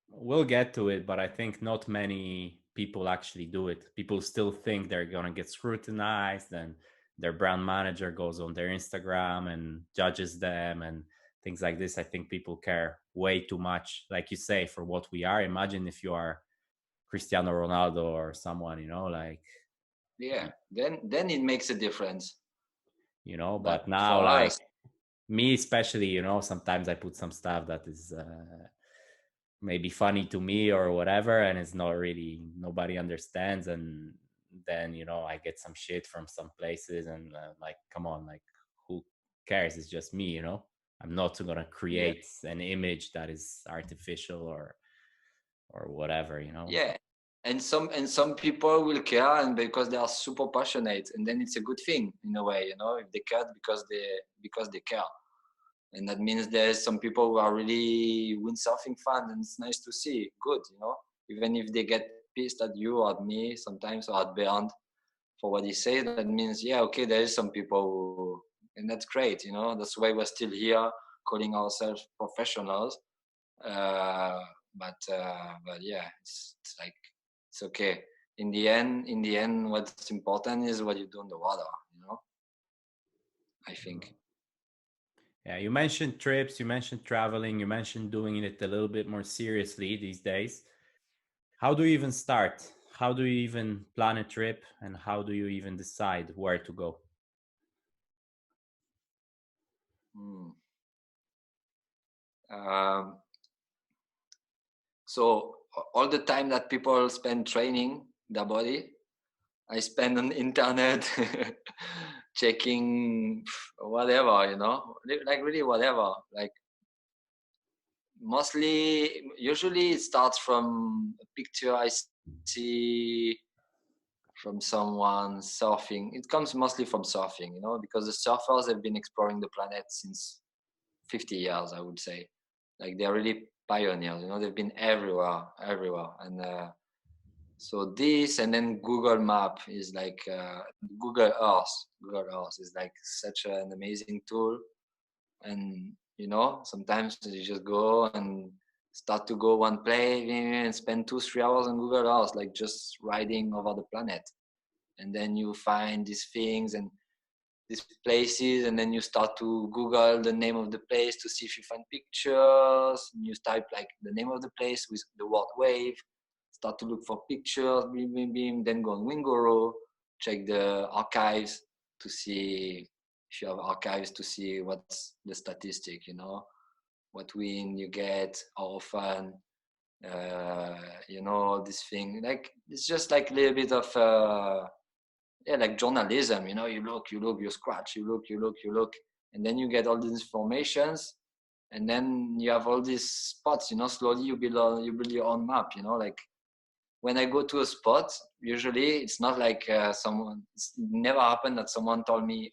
we'll get to it, but I think not many people actually do it. People still think they're gonna get scrutinized, and their brand manager goes on their Instagram and judges them and things like this. I think people care way too much, like you say, for what we are. Imagine if you are Cristiano Ronaldo or someone, you know, like, Yeah, then it makes a difference. you know. But But now, for like us, me especially, you know, sometimes I put some stuff that is maybe funny to me or whatever, and it's not really, nobody understands, and then, you know, I get some shit from some places, and like, come on, like, who cares? It's just me, you know. I'm not gonna yeah, create an image that is artificial or whatever, you know. yeah, some people will care, and because they are super passionate, and then it's a good thing in a way, if they care because they care. And that means there's some people who are really windsurfing fans, and it's nice to see. Good, even if they get pissed at you or at me sometimes, or at Bernd for what he says, that means, yeah, okay, there is some people who, and that's great, that's why we're still here calling ourselves professionals. But yeah, it's like, it's okay. In the end, what's important is what you do in the water, I think. Yeah, you mentioned trips, you mentioned traveling, you mentioned doing it a little bit more seriously these days. How do you even start? How do you even plan a trip, and how do you even decide where to go? So all the time that people spend training their body, I spend on internet checking whatever, like really whatever. Like usually it starts from a picture I see from someone surfing. It comes mostly from surfing, because the surfers have been exploring the planet since 50 years, I would say. Like they're really pioneers, they've been everywhere. And so this, and then Google Map is like Google Earth is like such an amazing tool. And sometimes you just go and start to go one place and spend 2-3 hours on Google Earth, like just riding over the planet. And then you find these things and these places, and then you start to Google the name of the place to see if you find pictures. And you type like the name of the place with the word wave, start to look for pictures, then go on Wingoro, check the archives to see if you have archives, to see what's the statistic, what wind you get, how often, this thing. Like it's just like a little bit of like journalism, you look, you scratch, you look, and then you get all these informations, and then you have all these spots, slowly you build your own map, like when I go to a spot, usually it's not like it's never happened that someone told me,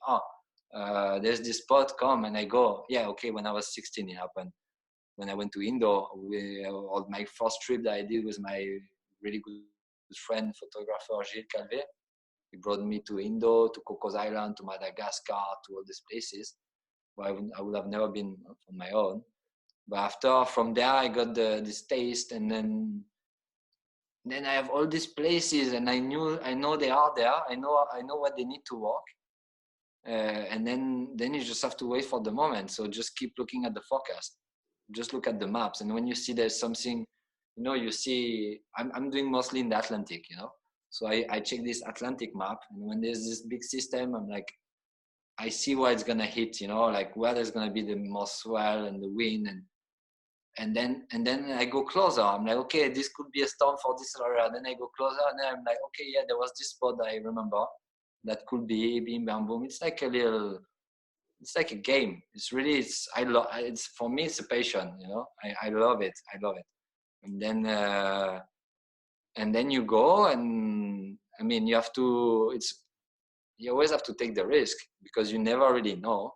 there's this spot, come, and I go. Yeah, okay, when I was 16 it happened. When I went to Indo, on my first trip that I did with my really good friend, photographer Gilles Calvé. He brought me to Indo, to Cocos Island, to Madagascar, to all these places where I would have never been on my own. But from there, I got this taste, and then I have all these places, and I know they are there. I know what they need to work, and then you just have to wait for the moment. So just keep looking at the forecast. Just look at the maps, and when you see there's something, you see. I'm doing mostly in the Atlantic, So I check this Atlantic map, and when there's this big system, I'm like, I see where it's gonna hit, like where there's gonna be the most swell and the wind, and then I go closer. I'm like, okay, this could be a storm for this area. Then I go closer, and then I'm like, okay, yeah, there was this spot that I remember that could be bim bam boom. It's like a game. It's for me, it's a passion, I love it. And then you go, and I mean, you always have to take the risk, because you never really know.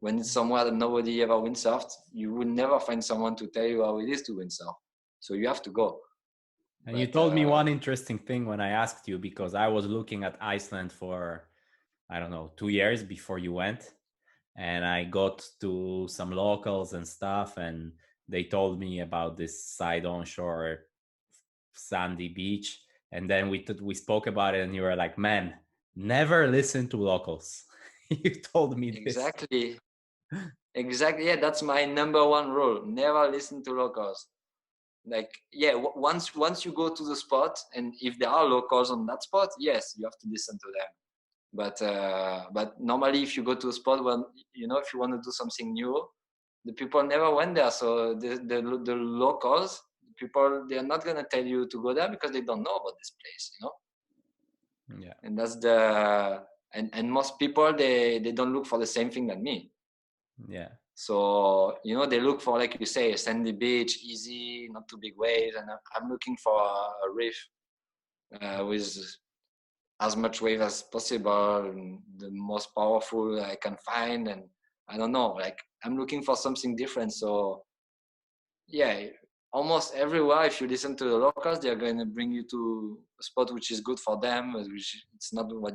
When it's somewhere that nobody ever windsurfed, you will never find someone to tell you how it is to windsurf. So you have to go. And you told me one interesting thing when I asked you, because I was looking at Iceland for, I don't know, 2 years before you went. And I got to some locals and stuff, and they told me about this side onshore sandy beach. And then we spoke about it, and you were like, man, never listen to locals. You told me this. Exactly. Yeah, that's my number one rule. Never listen to locals. Like, yeah, once you go to the spot, and if there are locals on that spot, yes, you have to listen to them. But normally, if you go to a spot where, if you want to do something new, the people never went there. So the locals, people, they're not gonna tell you to go there because they don't know about this place, Yeah. And that's and most people, they don't look for the same thing than me. Yeah. So, they look for, like you say, a sandy beach, easy, not too big waves. And I'm looking for a reef with as much wave as possible, and the most powerful I can find. And I don't know, like I'm looking for something different. So yeah, almost everywhere, if you listen to the locals, they're going to bring you to a spot which is good for them, which it's not what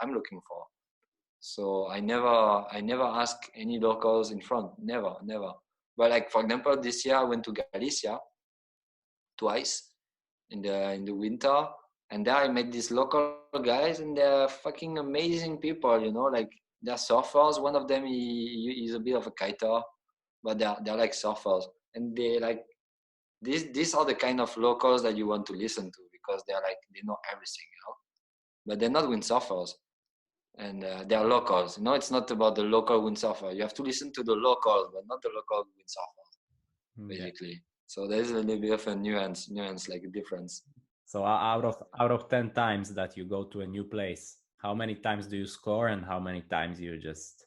I'm looking for. So I never ask any locals in front, never. But like, for example, this year I went to Galicia twice in the winter, and there I met these local guys, and they're fucking amazing people, you know, like they're surfers. One of them, he's a bit of a kiter, but they're like surfers, and they like these are the kind of locals that you want to listen to, because they're like, they know everything, you know, but they're not windsurfers, and they're locals. You know, it's not about the local windsurfer. You have to listen to the locals, but not the local windsurfers, basically. So there's a little bit of a nuance, like a difference. So out of 10 times that you go to a new place, how many times do you score, and how many times you just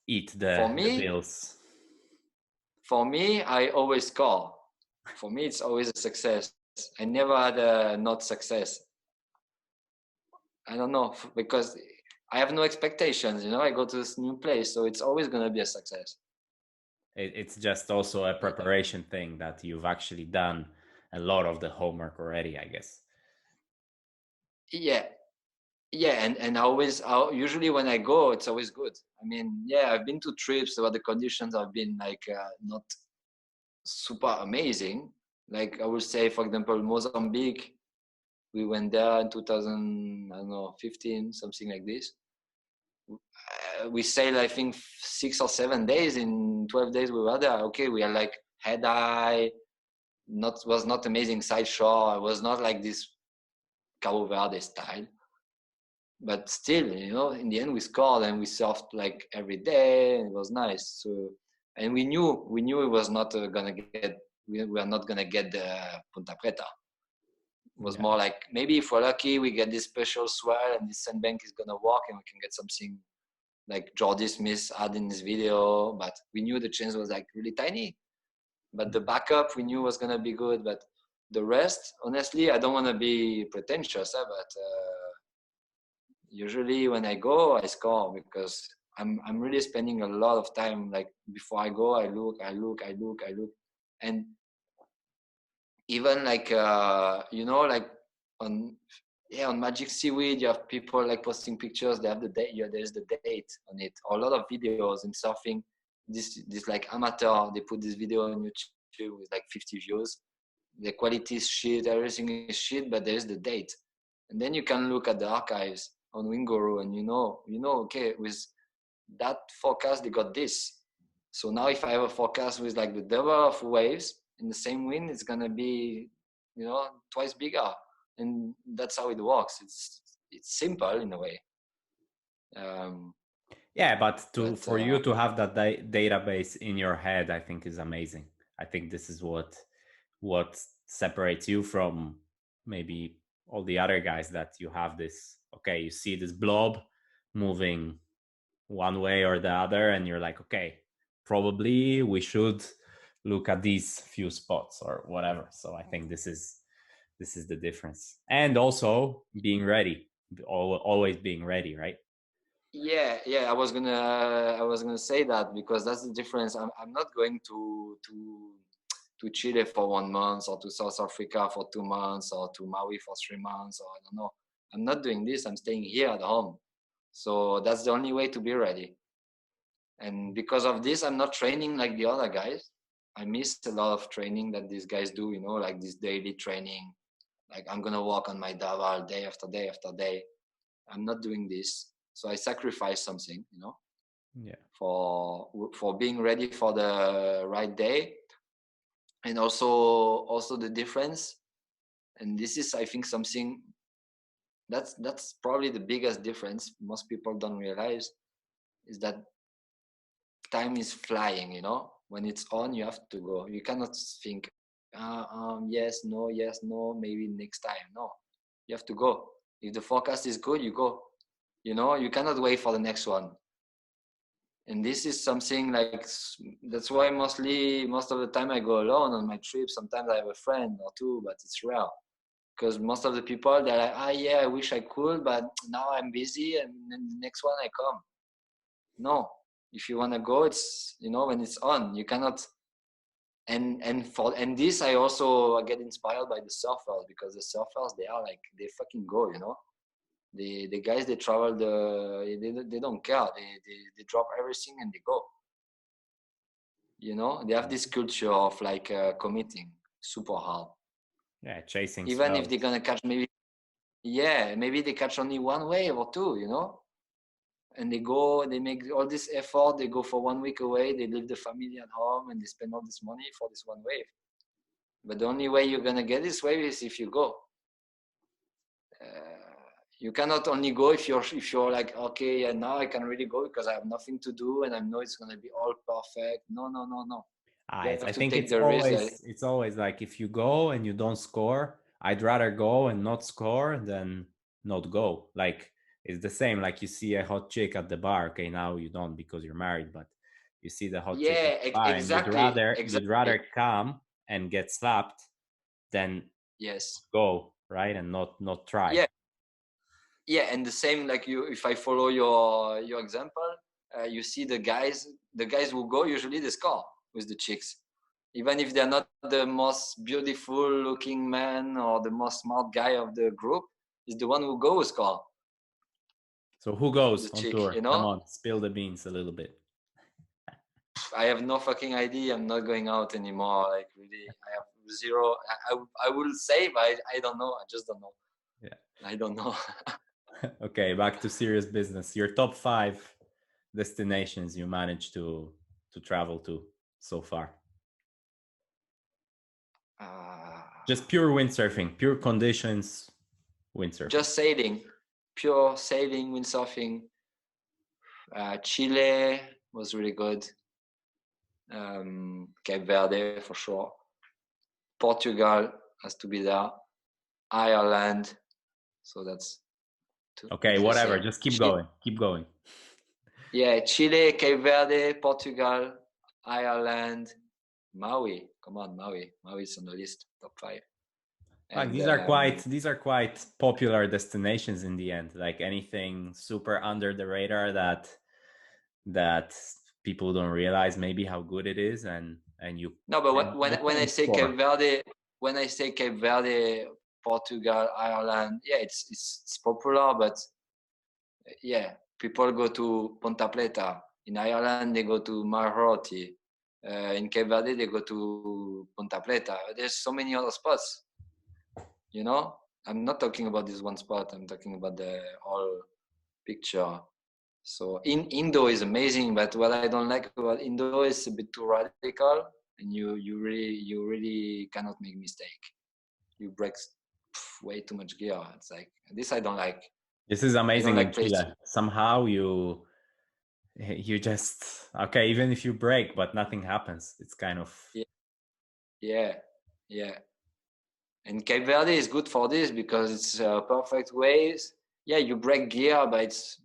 eat the bills? For me, I always score. For me, it's always a success. I never had a not success. I don't know, because I have no expectations, you know. I go to this new place, so it's always going to be a success. It's just also a preparation thing, that you've actually done a lot of the homework already, I guess. Yeah, and usually when I go, it's always good. I mean, yeah, I've been to trips where the conditions have been like not super amazing. Like I would say, for example, Mozambique, we went there in 2015, something like this. We sailed, I think, 6 or 7 days. In 12 days we were there. Okay, we are like head high, was not amazing side shore. It was not like this Cabo Verde style, but still, you know, in the end we scored, and we surfed like every day, and it was nice. So, and we knew it was not gonna get, we were not gonna get the Punta Preta. It was more like, maybe if we're lucky, we get this special swell, and this sandbank is gonna walk, and we can get something like Jordi Smith had in his video. But we knew the chance was like really tiny. But the backup we knew was gonna be good. But the rest, honestly, I don't want to be pretentious, but usually when I go, I score, because I'm really spending a lot of time. Like before I go, I look, and even like you know, like on Magic Seaweed, you have people like posting pictures. They have the date. There's the date on it. Or a lot of videos in surfing. This like amateur, they put this video on YouTube with like 50 views. The quality is shit, everything is shit, but there's the date, and then you can look at the archives on Winguru, and you know, okay, with that forecast they got this. So now if I have a forecast with like the double of waves in the same wind, it's gonna be, you know, twice bigger, and that's how it works. It's simple in a way. But for you to have that database in your head, I think is amazing. I think this is what separates you from maybe all the other guys, that you have this, okay, you see this blob moving one way or the other, and you're like, okay, probably we should look at these few spots or whatever. So I think this is the difference. And also being ready, always being ready, right? Yeah, I was gonna say that, because that's the difference. I'm not going to Chile for 1 month, or to South Africa for 2 months, or to Maui for 3 months, or I don't know. I'm not doing this. I'm staying here at home. So that's the only way to be ready. And because of this, I'm not training like the other guys. I missed a lot of training that these guys do, you know, like this daily training. Like I'm gonna walk on my daval day after day after day. I'm not doing this. So I sacrifice something, you know, for being ready for the right day. And also the difference, and this is, I think, something that's probably the biggest difference most people don't realize, is that time is flying, you know. When it's on, you have to go. You cannot think yes, no, maybe next time. No, you have to go. If the forecast is good, you go. You know, you cannot wait for the next one. And this is something like, that's why most of the time I go alone on my trips. Sometimes I have a friend or two, but it's rare, because most of the people they're like, yeah, I wish I could, but now I'm busy, and then the next one I come. No, if you want to go, it's, you know, when it's on, you cannot. And this I also get inspired by the surfers, because the surfers, they fucking go, you know. The guys, they travel, they don't care, they drop everything and they go, you know. They have this culture of like committing super hard, chasing even swells. if they're gonna catch maybe they catch only one wave or two, you know, and they go, they make all this effort, they go for 1 week away, they leave the family at home, and they spend all this money for this one wave. But the only way you're gonna get this wave is if you go. You cannot only go if you're like, okay, yeah, now I can really go because I have nothing to do and I know it's gonna be all perfect. No. I think it's always like, if you go and you don't score, I'd rather go and not score than not go. Like, it's the same. Like, you see a hot chick at the bar. Okay, now you don't because you're married, but you see the hot chick at the bar, exactly, and you'd rather come and get slapped than go, right, and not try. Yeah, and the same, like, you, if I follow your example, you see the guys who go, usually they score with the chicks, even if they're not the most beautiful looking man or the most smart guy of the group. Is the one who goes score. So who goes the on chick, tour? you know? Come on, spill the beans a little bit. I have no fucking idea. I'm not going out anymore. Like, really, I have zero. I will say, but I don't know. I just don't know. Yeah, I don't know. Okay, back to serious business. Your top 5 destinations you managed to travel to so far. Just pure windsurfing, pure conditions windsurfing. Just sailing, pure sailing, windsurfing. Chile was really good. Cape Verde for sure. Portugal has to be there. Ireland. So that's okay, whatever. Just keep going. Keep going. Yeah, Chile, Cape Verde, Portugal, Ireland, Maui. Come on, Maui. Maui's on the list, top 5. Like, these are quite popular destinations in the end. Like, anything super under the radar that people don't realize maybe how good it is, and you. No, but when I say Cape Verde, Portugal, Ireland, yeah, it's popular, but yeah, people go to Ponta Preta. In Ireland, they go to Marhorty. In Cape Verde, they go to Ponta Preta. There's so many other spots. You know, I'm not talking about this one spot. I'm talking about the whole picture. So Indo is amazing, but what I don't like about Indo is a bit too radical, and you really cannot make mistake. You break way too much gear. It's like, this I don't like. This is amazing in Chile. Somehow you just, okay, even if you break, but nothing happens. It's kind of yeah. And Cape Verde is good for this because it's perfect waves. Yeah, you break gear, but it's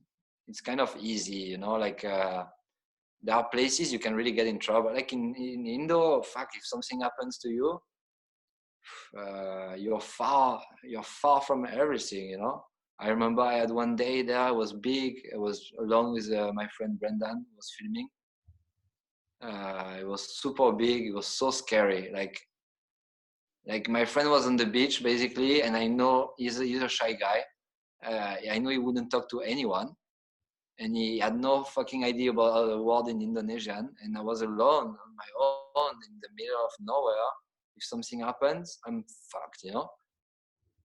kind of easy, you know. Like, there are places you can really get in trouble. Like in Indo, fuck, if something happens to you, you're far from everything, you know. I remember I had one day there. It was big. I was along with my friend Brendan, who was filming. It was super big. It was so scary. Like my friend was on the beach basically, and I know he's a shy guy. I know he wouldn't talk to anyone, and he had no fucking idea about the word in Indonesian. And I was alone on my own in the middle of nowhere. If something happens, I'm fucked, you know.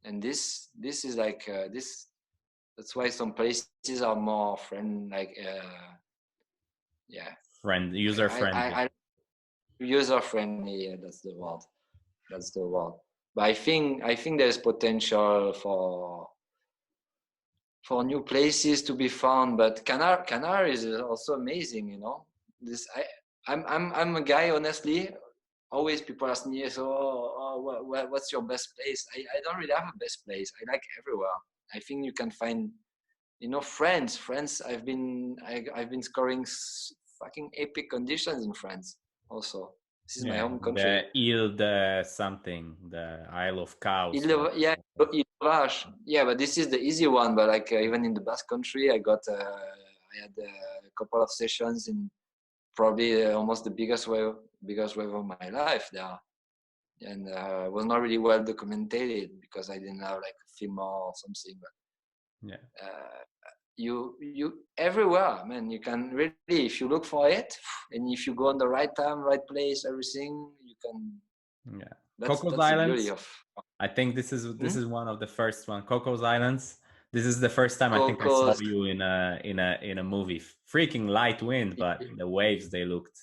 And this is like this. That's why some places are more user friendly. User friendly. Yeah, that's the word. But I think there's potential for new places to be found. But Canar is also amazing, you know. I'm a guy, honestly. Always people ask me, so what's your best place? I don't really have a best place. I like everywhere. I think you can find, you know, France. I've been scoring fucking epic conditions in France also. This is my home country. The Ile de something, the Isle of Cows. Yeah, but this is the easy one. But like even in the Basque Country, I had a couple of sessions in probably almost the biggest wave of my life there, and it was not really well documented because I didn't have like a film or something. But you everywhere, man. You can really, if you look for it, and if you go on the right time, right place, everything, you can. Yeah. That's Cocos the Islands. beauty of. I think this is one of the first one. Cocos Islands. This is the first time I think I saw you in a movie. Freaking light wind, but the waves, they looked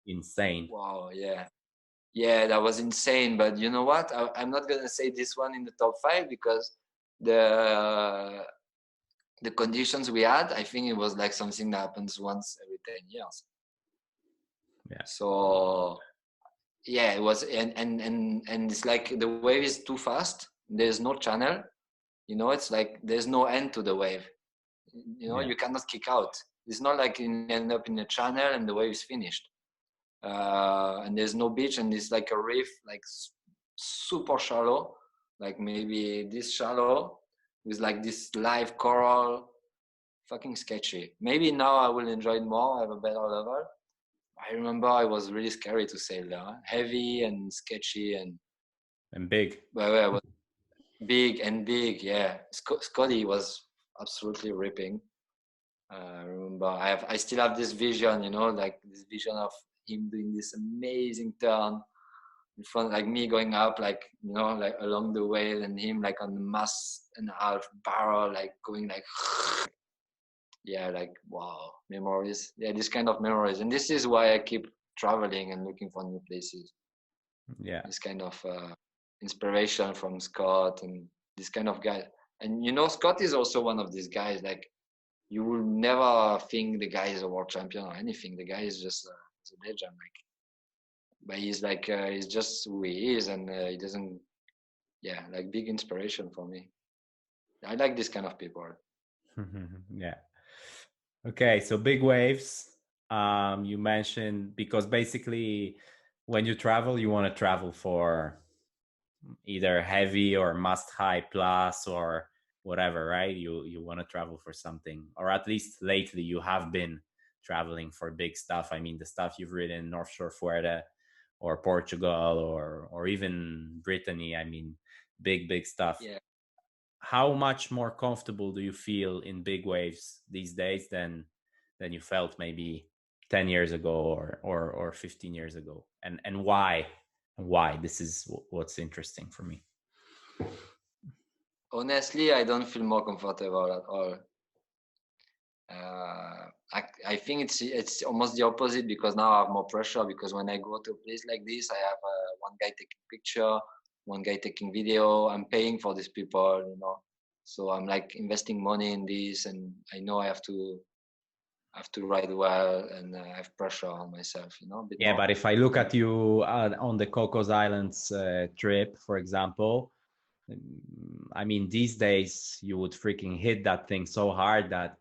insane. Wow, yeah, that was insane. But you know what? I'm not gonna say this one in the top 5 because the conditions we had, I think it was like something that happens once every 10 years. Yeah. So yeah, it was, and it's like the wave is too fast. There's no channel. You know, it's like there's no end to the wave. You know, you cannot kick out. It's not like you end up in a channel and the wave is finished. And there's no beach, and it's like a reef, like super shallow, like maybe this shallow, with like this live coral. Fucking sketchy. Maybe now I will enjoy it more. I have a better level. I remember it was really scary to sail there. Heavy and sketchy and big. Well, it was big, yeah. Scotty was absolutely ripping. I remember I still have this vision, you know, like this vision of him doing this amazing turn in front, like me going up, like, you know, like along the whale, and him like on the mast and a half barrel, like going like, yeah, like, wow, memories. Yeah, this kind of memories. And this is why I keep traveling and looking for new places. Yeah. This kind of inspiration from Scott and this kind of guy. And, you know, Scott is also one of these guys, like, you will never think the guy is a world champion or anything. The guy is just a legend, like, but he's like, he's just who he is, and he doesn't, like, big inspiration for me. I like this kind of people. Yeah. Okay, so big waves. You mentioned, because basically when you travel, you want to travel for either heavy or must high plus or whatever, right? You want to travel for something, or at least lately you have been traveling for big stuff. I mean, the stuff you've ridden in North Shore Fuerte or Portugal or even Brittany. I mean, big stuff. Yeah. How much more comfortable do you feel in big waves these days than you felt maybe 10 years ago or 15 years ago? And why? This is what's interesting for me. Honestly, I don't feel more comfortable at all. I think it's almost the opposite, because now I have more pressure, because when I go to a place like this, I have one guy taking picture, one guy taking video. I'm paying for these people, you know, so I'm like investing money in this, and I know I have to ride well, and I have pressure on myself, you know. Yeah, but if I look at you on the Cocos Islands trip, for example, I mean, these days you would freaking hit that thing so hard that,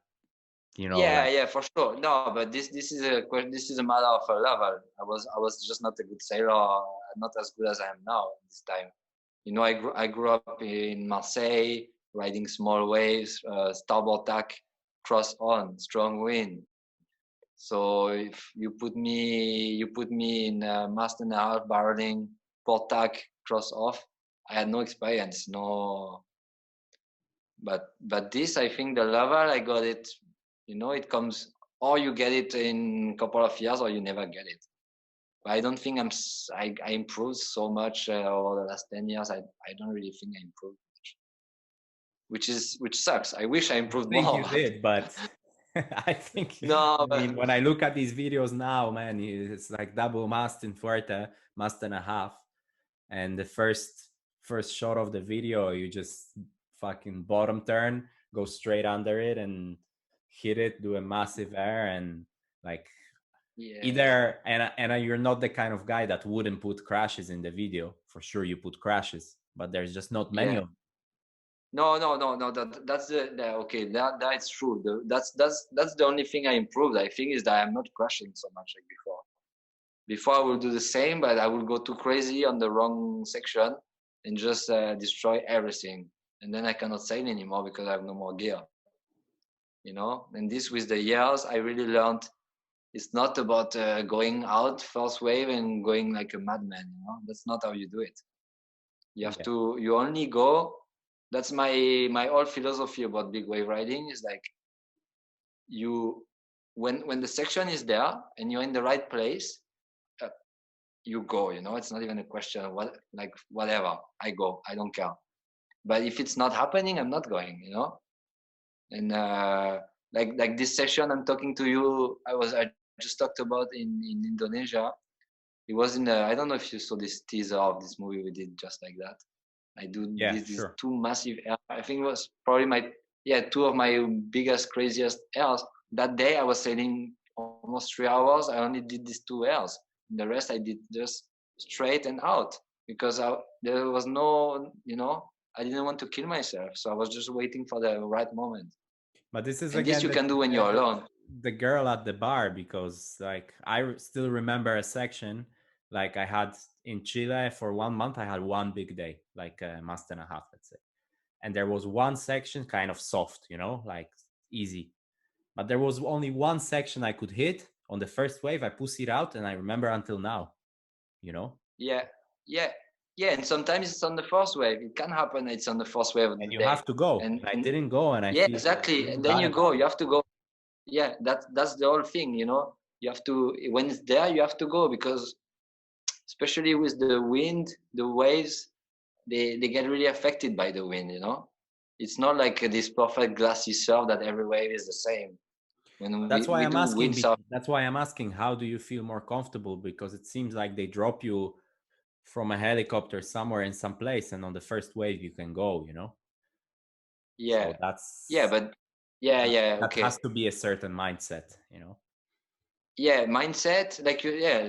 you know. Yeah, for sure. No, but this is a matter of a level. I was just not a good sailor, not as good as I am now this time. You know, I grew up in Marseille, riding small waves, starboard tack, cross on, strong wind. So if you put me in a mast and a half barreling, port tack, cross off, I had no experience, no. But this, I think the level I got it, you know, it comes, or you get it in a couple of years, or you never get it. But I don't think I improved so much over the last 10 years. I don't really think I improved much, which sucks. I wish I improved more. I think you did, but I think, no, I mean, when I look at these videos now, man, it's like double mast in Fuerte, mast and a half, and the first shot of the video, you just fucking bottom turn, go straight under it and hit it, do a massive air, and like, either, and you're not the kind of guy that wouldn't put crashes in the video. For sure you put crashes, but there's just not many of them. No. That's okay. That's true. That's the only thing I improved, I think, is that I'm not crashing so much like before. Before I will do the same, but I will go too crazy on the wrong section and just destroy everything. And then I cannot sail anymore because I have no more gear. And this with the years, I really learned it's not about going out first wave and going like a madman. That's not how you do it. You have to. You only go. That's my whole philosophy about big wave riding is like when the section is there and you're in the right place, you go. It's not even a question. Whatever, I go. I don't care. But if it's not happening, I'm not going. And like this session I'm talking to you, I just talked about in Indonesia. It was I don't know if you saw this teaser of this movie we did just like that. I do these two massive airs. I think it was probably two of my biggest, craziest airs. That day I was sailing almost 3 hours. I only did these 2 airs. The rest I did just straight and out because there was no, I didn't want to kill myself. So I was just waiting for the right moment. But this is and this you can do when you're alone. The girl at the bar, because like I still remember a section like I had in Chile for 1 month. I had one big day, like a month and a half, let's say. And there was one section kind of soft, like easy. But there was only one section I could hit on the first wave. I pussied out, and I remember until now, Yeah, and sometimes it's on the first wave. It can happen. It's on the first wave, and you have to go. And I didn't go, and I exactly. And then you go. You have to go. Yeah, that's the whole thing. You have to when it's there. You have to go because, especially with the wind, the waves, they get really affected by the wind. It's not like this perfect glassy surf that every wave is the same. That's why I'm asking. That's why I'm asking. How do you feel more comfortable? Because it seems like they drop you from a helicopter somewhere in some place, and on the first wave you can go. Yeah. So that's But that has to be a certain mindset. Yeah, mindset.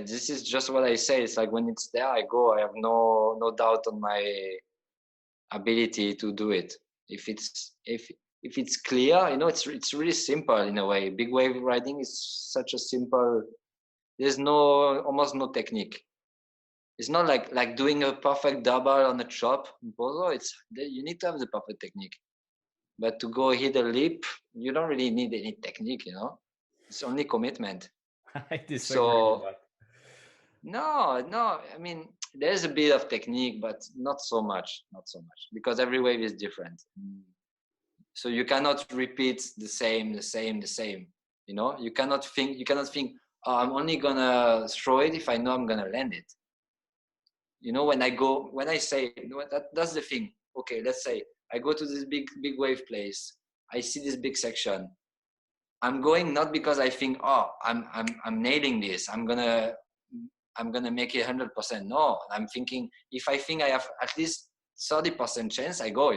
This is just what I say. It's like when it's there, I go. I have no doubt on my ability to do it. If it's clear, it's really simple in a way. Big wave riding is such a simple. There's almost no technique. It's not like doing a perfect double on a chop in Pozo. You need to have the perfect technique. But to go hit a lip, you don't really need any technique. It's only commitment. I disagree with that. No. I mean, there's a bit of technique, but not so much, because every wave is different. So you cannot repeat the same. You cannot think, oh, I'm only gonna throw it if I know I'm gonna land it. When I say that's the thing. Okay, let's say I go to this big wave place. I see this big section. I'm going not because I think, oh, I'm nailing this. I'm gonna make it 100%. No, I'm thinking if I think I have at least 30% chance, I go.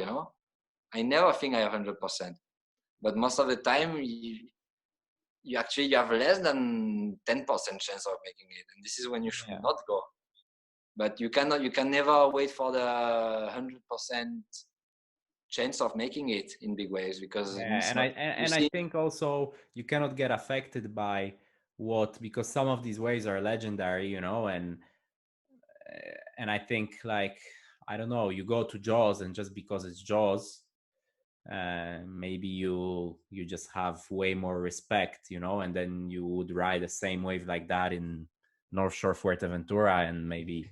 I never think I have 100%, but most of the time you have less than 10% chance of making it, and this is when you should not go. But you can never wait for the 100% chance of making it in big waves because I think also you cannot get affected by because some of these waves are legendary, and I think like I don't know, you go to Jaws and just because it's Jaws, maybe you just have way more respect, and then you would ride the same wave like that in North Shore Fuerteventura, and maybe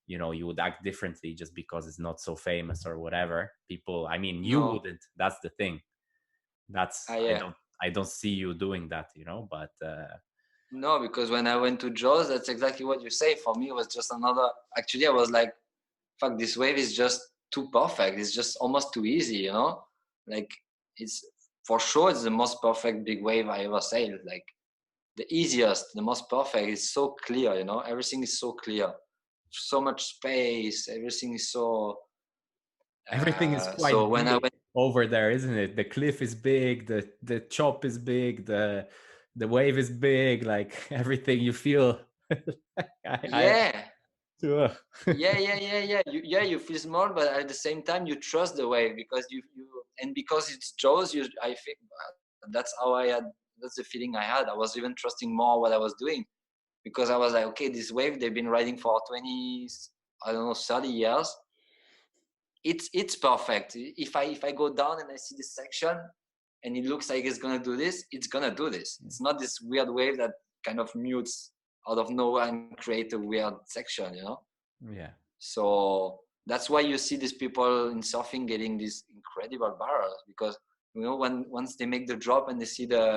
you would act differently just because it's not so famous or whatever. People, I mean, you wouldn't. That's the thing. I don't see you doing that, but no, because when I went to Jaws, that's exactly what you say. For me, it was just another. Actually, I was like, "Fuck, this wave is just too perfect. It's just almost too easy, Like it's for sure it's the most perfect big wave I ever sailed. Like the easiest, the most perfect. It's so clear, Everything is so clear. So much space. Everything is so. Everything is quite big over there, isn't it? The cliff is big. The chop is big. The wave is big. Like everything you feel. Yeah. You feel small, but at the same time you trust the wave because you and because it's Jaws. I think that's how I had. That's the feeling I had. I was even trusting more what I was doing because I was like, okay, this wave they've been riding for 20, I don't know, 30 years. It's perfect. If I go down and I see this section and it looks like it's gonna do this, it's gonna do this. It's not this weird wave that kind of mutes out of nowhere and create a weird section, you know? Yeah. So that's why you see these people in surfing getting these incredible barrels, because you know once they make the drop and they see the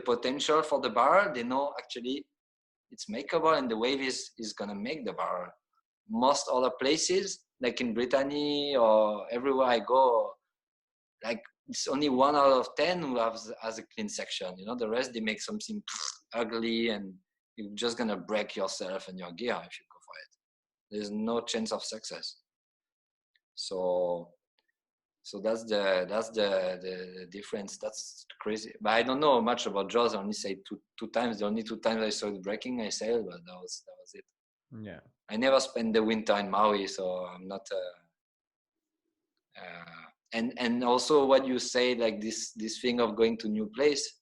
potential for the barrel, they know actually it's makeable and the wave is gonna make the barrel. Most other places, like in Brittany or everywhere I go, like it's only 1 out of 10 who has a clean section. You know, the rest they make something ugly, and you're just gonna break yourself and your gear if you go for it. There's no chance of success. So that's the difference. That's crazy. But I don't know much about jaws. I only say two times. The only 2 times I saw it breaking, I sailed, but that was it. Yeah. I never spent the winter in Maui, so I'm not. And also what you say, like this thing of going to new place.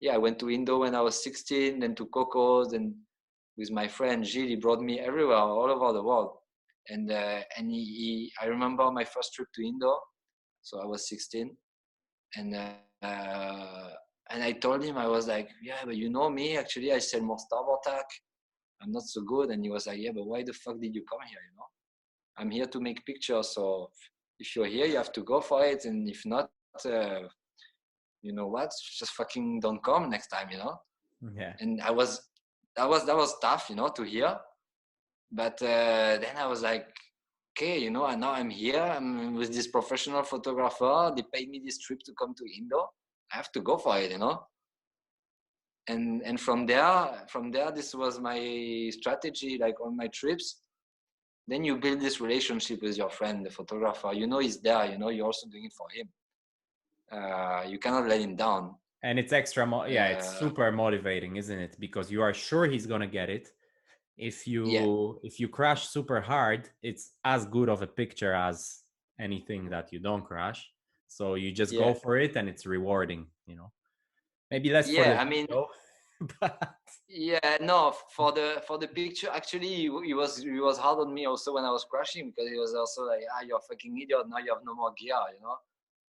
Yeah, I went to Indo when I was 16, then to Cocos, and with my friend Gilles, he brought me everywhere, all over the world. And I remember my first trip to Indo, so I was 16, and I told him, I was like, yeah, but you know me, actually I sail more starboard tack. I'm not so good. And he was like, yeah, but why the fuck did you come here? You know, I'm here to make pictures. So if you're here, you have to go for it. And if not, you know what? Just fucking don't come next time, you know? Yeah. And that was tough, you know, to hear. But then I was like, okay, you know, and now I'm here. I'm with this professional photographer. They paid me this trip to come to Indo. I have to go for it, you know? And from there, this was my strategy, like on my trips. Then you build this relationship with your friend, the photographer. You know he's there. You know you're also doing it for him. You cannot let him down. And it's extra, it's super motivating, isn't it? Because you are sure he's gonna get it. If you crash super hard, it's as good of a picture as anything that you don't crash. So you just go for it, and it's rewarding. You know, maybe less for the video, but yeah, no, for the picture, actually, he was hard on me also when I was crashing, because he was also like, you're a fucking idiot. Now you have no more gear, you know,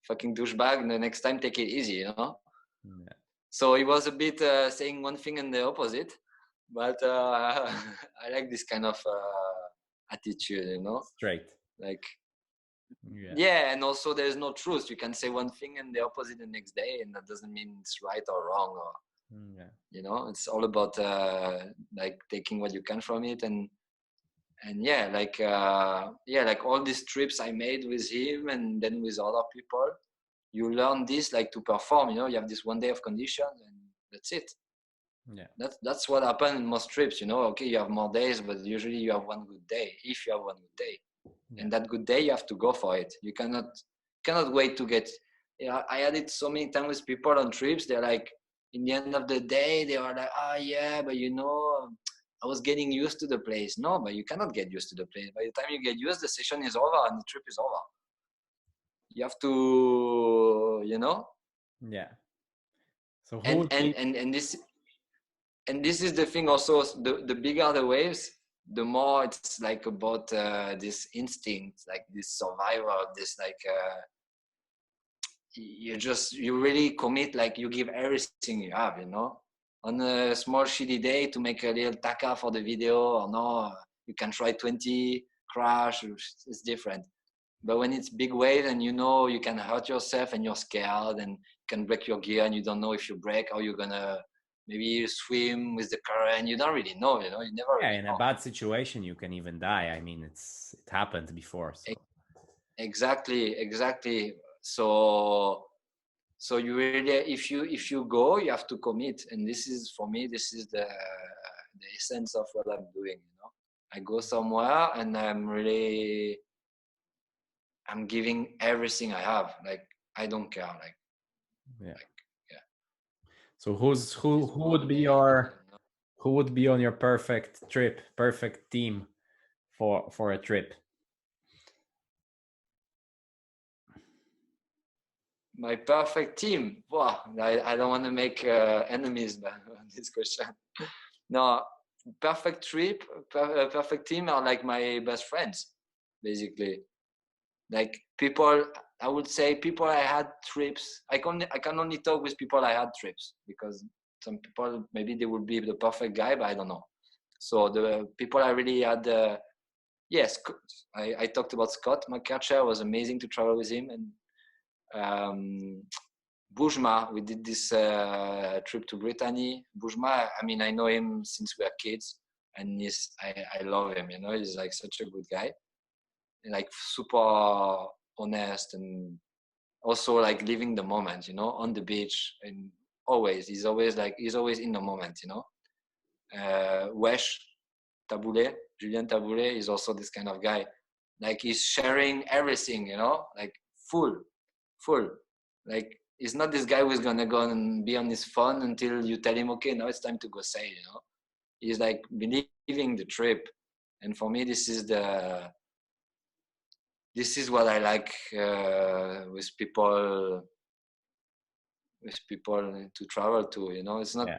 fucking douchebag. And the next time, take it easy, you know. Yeah. So he was a bit saying one thing and the opposite, but I like this kind of attitude, you know, straight, like. Yeah, and also there's no truth. You can say one thing and the opposite the next day, and that doesn't mean it's right or wrong, or you know, it's all about like taking what you can from it, and like all these trips I made with him and then with other people, you learn this, like, to perform. You know, you have this 1 day of conditions and that's it. Yeah, that's what happened in most trips. You know, okay, you have more days, but usually you have one good day, if you have one good day. And that good day, you have to go for it. You cannot wait to get. Yeah, I had it so many times with people on trips. They're like, in the end of the day, they were like, yeah, but you know, I was getting used to the place. No, but you cannot get used to the place. By the time you get used, the session is over and the trip is over. You have to, you know. Yeah. So this is the thing also. The bigger the waves, the more it's like about this instinct, like this survival, this like you really commit, like you give everything you have, you know. On a small shitty day to make a little taka for the video, or no, you can try 20, crash, it's different. But when it's big wave and you know you can hurt yourself and you're scared and you can break your gear and you don't know if you break how you're gonna maybe swim with the current, you don't really know, you know, you never really in know. a bad situation you can even die. I mean, it happened before, so. Exactly. So you really, if you go, you have to commit, and this is, for me, this is the essence of what I'm doing, you know. I go somewhere and I'm giving everything I have, like I don't care, like. So who would be on your perfect team for a trip? My perfect team. Wow, I don't want to make enemies on this question. No, perfect trip, perfect team are like my best friends, basically. Like people, I would say people I had trips. I can only talk with people I had trips, because some people maybe they would be the perfect guy, but I don't know. So the people I really had, yes, I talked about Scott McCarcher. Was amazing to travel with him, and Bujma, we did this trip to Brittany. Bujma, I mean, I know him since we were kids, and I love him. You know, he's like such a good guy, and like super honest, and also like living the moment. You know, on the beach, and he's always in the moment. You know, Wesh Taboulet, Julien Taboulet is also this kind of guy. Like he's sharing everything. You know, like full. Like he's not this guy who's gonna go and be on his phone until you tell him, okay, now it's time to go sail. You know, he's like believing the trip, and for me, this is what I like with people to travel to. You know, it's not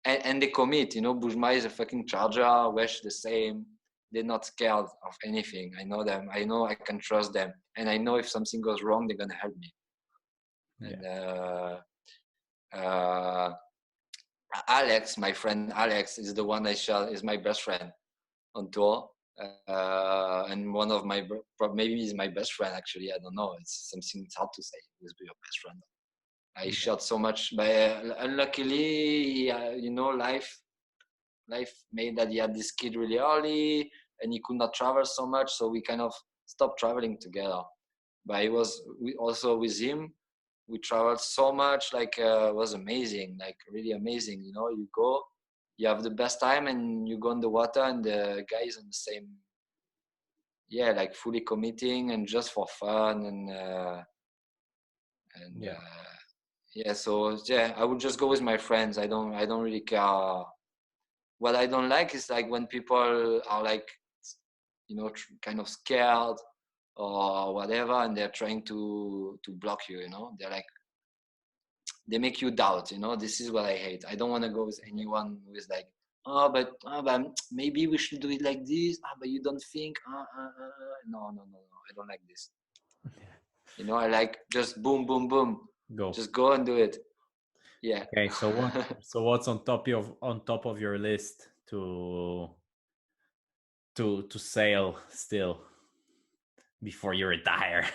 and they commit. You know, Bujma is a fucking charger. Wesh the same. They're not scared of anything. I know them. I know I can trust them, and I know if something goes wrong, they're gonna help me. And Alex, my friend Alex, is the one is my best friend on tour, and one of my maybe he's my best friend actually. I don't know. It's something. It's hard to say who's your best friend. I shot so much, but unluckily, you know, life made that he had this kid really early, and he could not travel so much, so we kind of stopped traveling together. But also with him. We traveled so much, like it was amazing, like really amazing. You know, you go, you have the best time, and you go in the water, and the guy is on the same, like fully committing and just for fun, So I would just go with my friends. I don't really care. What I don't like is like when people are like, you know, kind of scared or whatever, and they're trying to block you. You know, they're like, they make you doubt. You know, this is what I hate. I don't want to go with anyone who is like, but maybe we should do it like this. But you don't think? No. I don't like this. You know, I like just boom, boom, boom. Go. Just go and do it. Yeah. Okay. So what's on top of your list to sail still before you retire?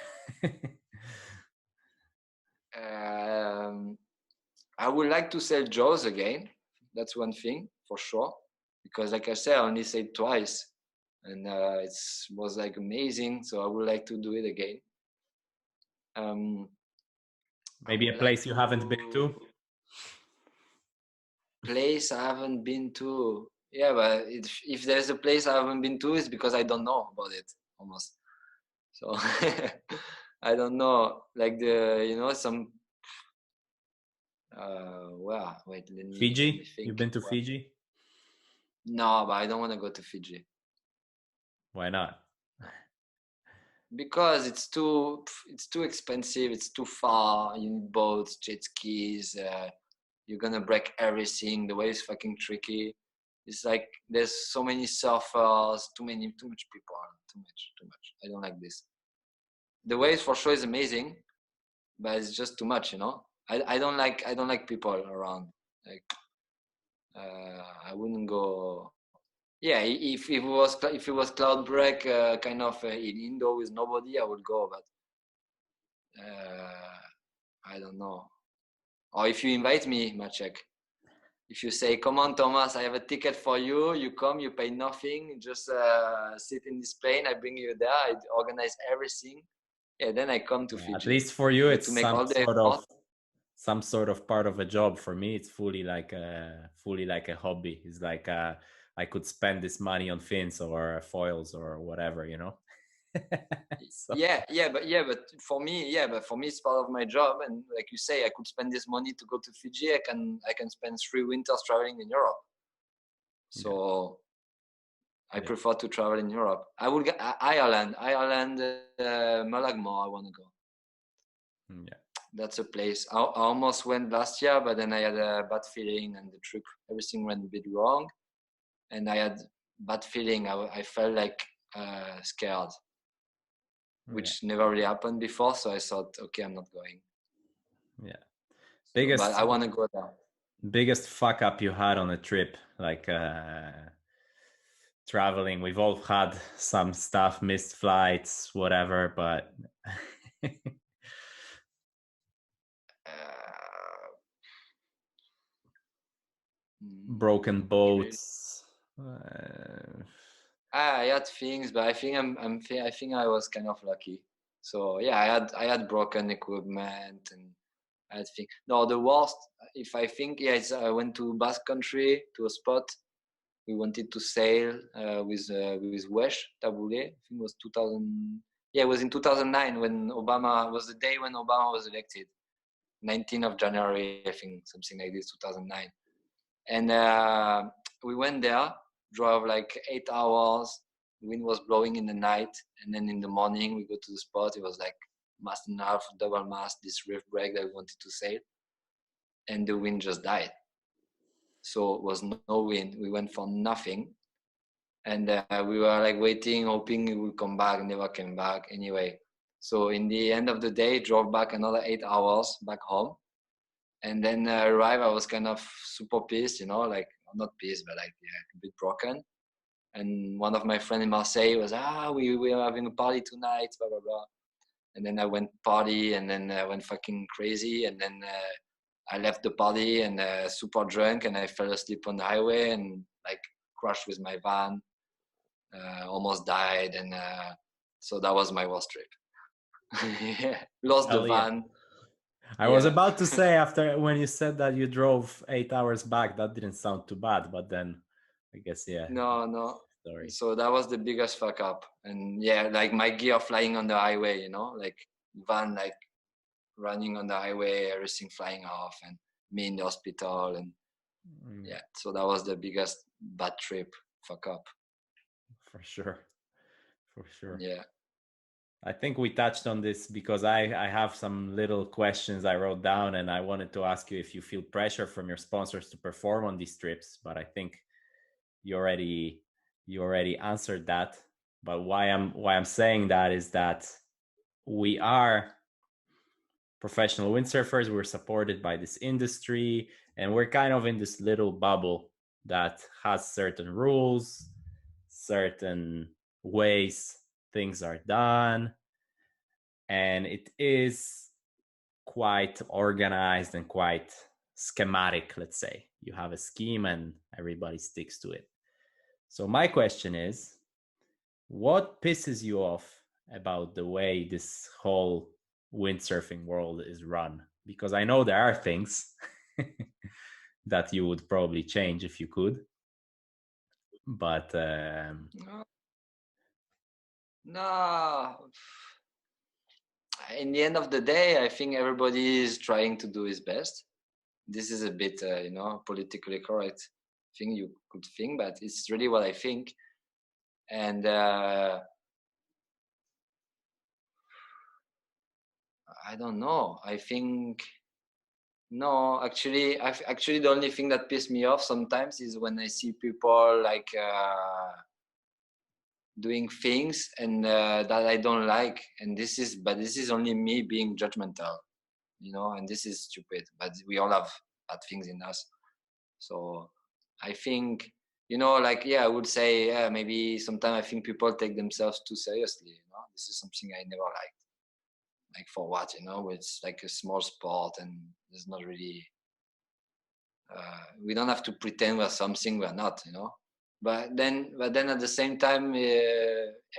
I would like to sail Jaws again. That's one thing for sure, because like I said, I only sailed twice, and it was like amazing. So I would like to do it again. Maybe a place you haven't been to. Place I haven't been to. Yeah, but if there's a place I haven't been to, it's because I don't know about it almost. So I don't know, like some. Wait. Fiji? You've been to Fiji? No, but I don't want to go to Fiji. Why not? Because it's too expensive. It's too far. You need boats, jet skis. You're gonna break everything. The way is fucking tricky. It's like there's so many surfers, too much people, too much. I don't like this. The waves for sure is amazing, but it's just too much, you know. I don't like people around. Like I wouldn't go. Yeah, if it was cloud break kind of in Indo with nobody, I would go. But I don't know. Or if you invite me, Maciek, if you say, come on, Thomas, I have a ticket for you. You come, you pay nothing, just sit in this plane. I bring you there. I organize everything. Yeah, then I come to Fiji. At least for you, but it's some sort of part of a job. For me, it's fully like a hobby. It's like I could spend this money on fins or foils or whatever, you know. So. But for me, it's part of my job. And like you say, I could spend this money to go to Fiji. I can spend 3 winters traveling in Europe. So I prefer to travel in Europe. I would get Ireland, Mullaghmore. I want to go. Yeah. That's a place I almost went last year, but then I had a bad feeling and the trip, everything went a bit wrong. And I had bad feeling. I felt like scared, which never really happened before. So I thought, okay, I'm not going. Yeah. But I want to go there. Biggest fuck up you had on a trip, like traveling? We've all had some stuff, missed flights, whatever, but broken boats. I had things, but I think I think I was kind of lucky. So yeah, I had broken equipment and I think no, the worst. If I think I went to Basque Country to a spot. We wanted to sail with Wesh Taboulé. I think it was 2000. Yeah, it was in 2009 when Obama was the day when Obama was elected. 19th of January, I think, something like this, 2009. And we went there, drove like 8 hours. The wind was blowing in the night, and then in the morning we go to the spot. It was like mast and a half, double mast, this reef break that we wanted to sail, and the wind just died. So it was no wind. We went for nothing, and we were like waiting, hoping it would come back. Never came back. Anyway, so in the end of the day, drove back another 8 hours back home, and then arrived. I was kind of super pissed, like not pissed, but like a bit broken. And one of my friends in Marseille was, we are having a party tonight, blah blah blah. And then I went party, and then I went fucking crazy, and then I left the party and super drunk, and I fell asleep on the highway and like crashed with my van, almost died, and so that was my worst trip. Lost the van. I was about to say, after when you said that you drove 8 hours back, that didn't sound too bad, but then I guess No. Sorry. So that was the biggest fuck up, and like my gear flying on the highway, like van like running on the highway, everything flying off, and me in the hospital, and so that was the biggest bad trip fuck up. For sure. Yeah. I think we touched on this because I have some little questions I wrote down, and I wanted to ask you if you feel pressure from your sponsors to perform on these trips, but I think you already answered that. But why I'm saying that is that we are professional windsurfers. We're supported by this industry, and we're kind of in this little bubble that has certain rules, certain ways things are done, and it is quite organized and quite schematic. Let's say you have a scheme and everybody sticks to it. So my question is, what pisses you off about the way this whole windsurfing world is run? Because I know there are things that you would probably change if you could, but no, in the end of the day, I think everybody is trying to do his best. This is a bit politically correct thing you could think, but it's really what I think. And I don't know, I think actually the only thing that pisses me off sometimes is when I see people like doing things and that I don't like, and this is only me being judgmental, and this is stupid, but we all have bad things in us. So I think, I would say maybe sometimes I think people take themselves too seriously. This is something I never liked. Like for what, it's like a small sport, and there's not really we don't have to pretend we're something we're not, but then at the same time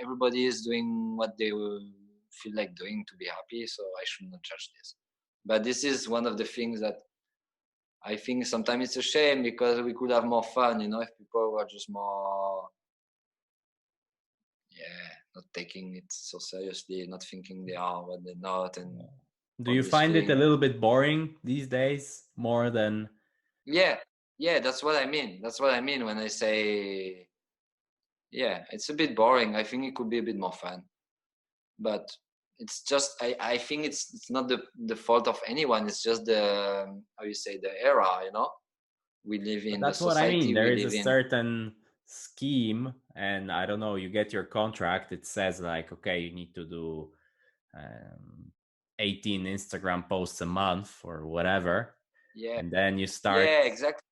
everybody is doing what they feel like doing to be happy, so I should not judge this. But this is one of the things that I think sometimes it's a shame, because we could have more fun, if people were just more not taking it so seriously, not thinking they are what they're not. And do you find it a little bit boring these days more than? Yeah, that's what I mean when I say it's a bit boring. I think it could be a bit more fun, but it's just I think it's not the fault of anyone. It's just the how you say, the era, we live in, But that's the what I mean. society There we is a live in. certain scheme, and I don't know, you get your contract, it says like, okay, you need to do 18 Instagram posts a month or whatever. Yeah, And then you yeah, exactly.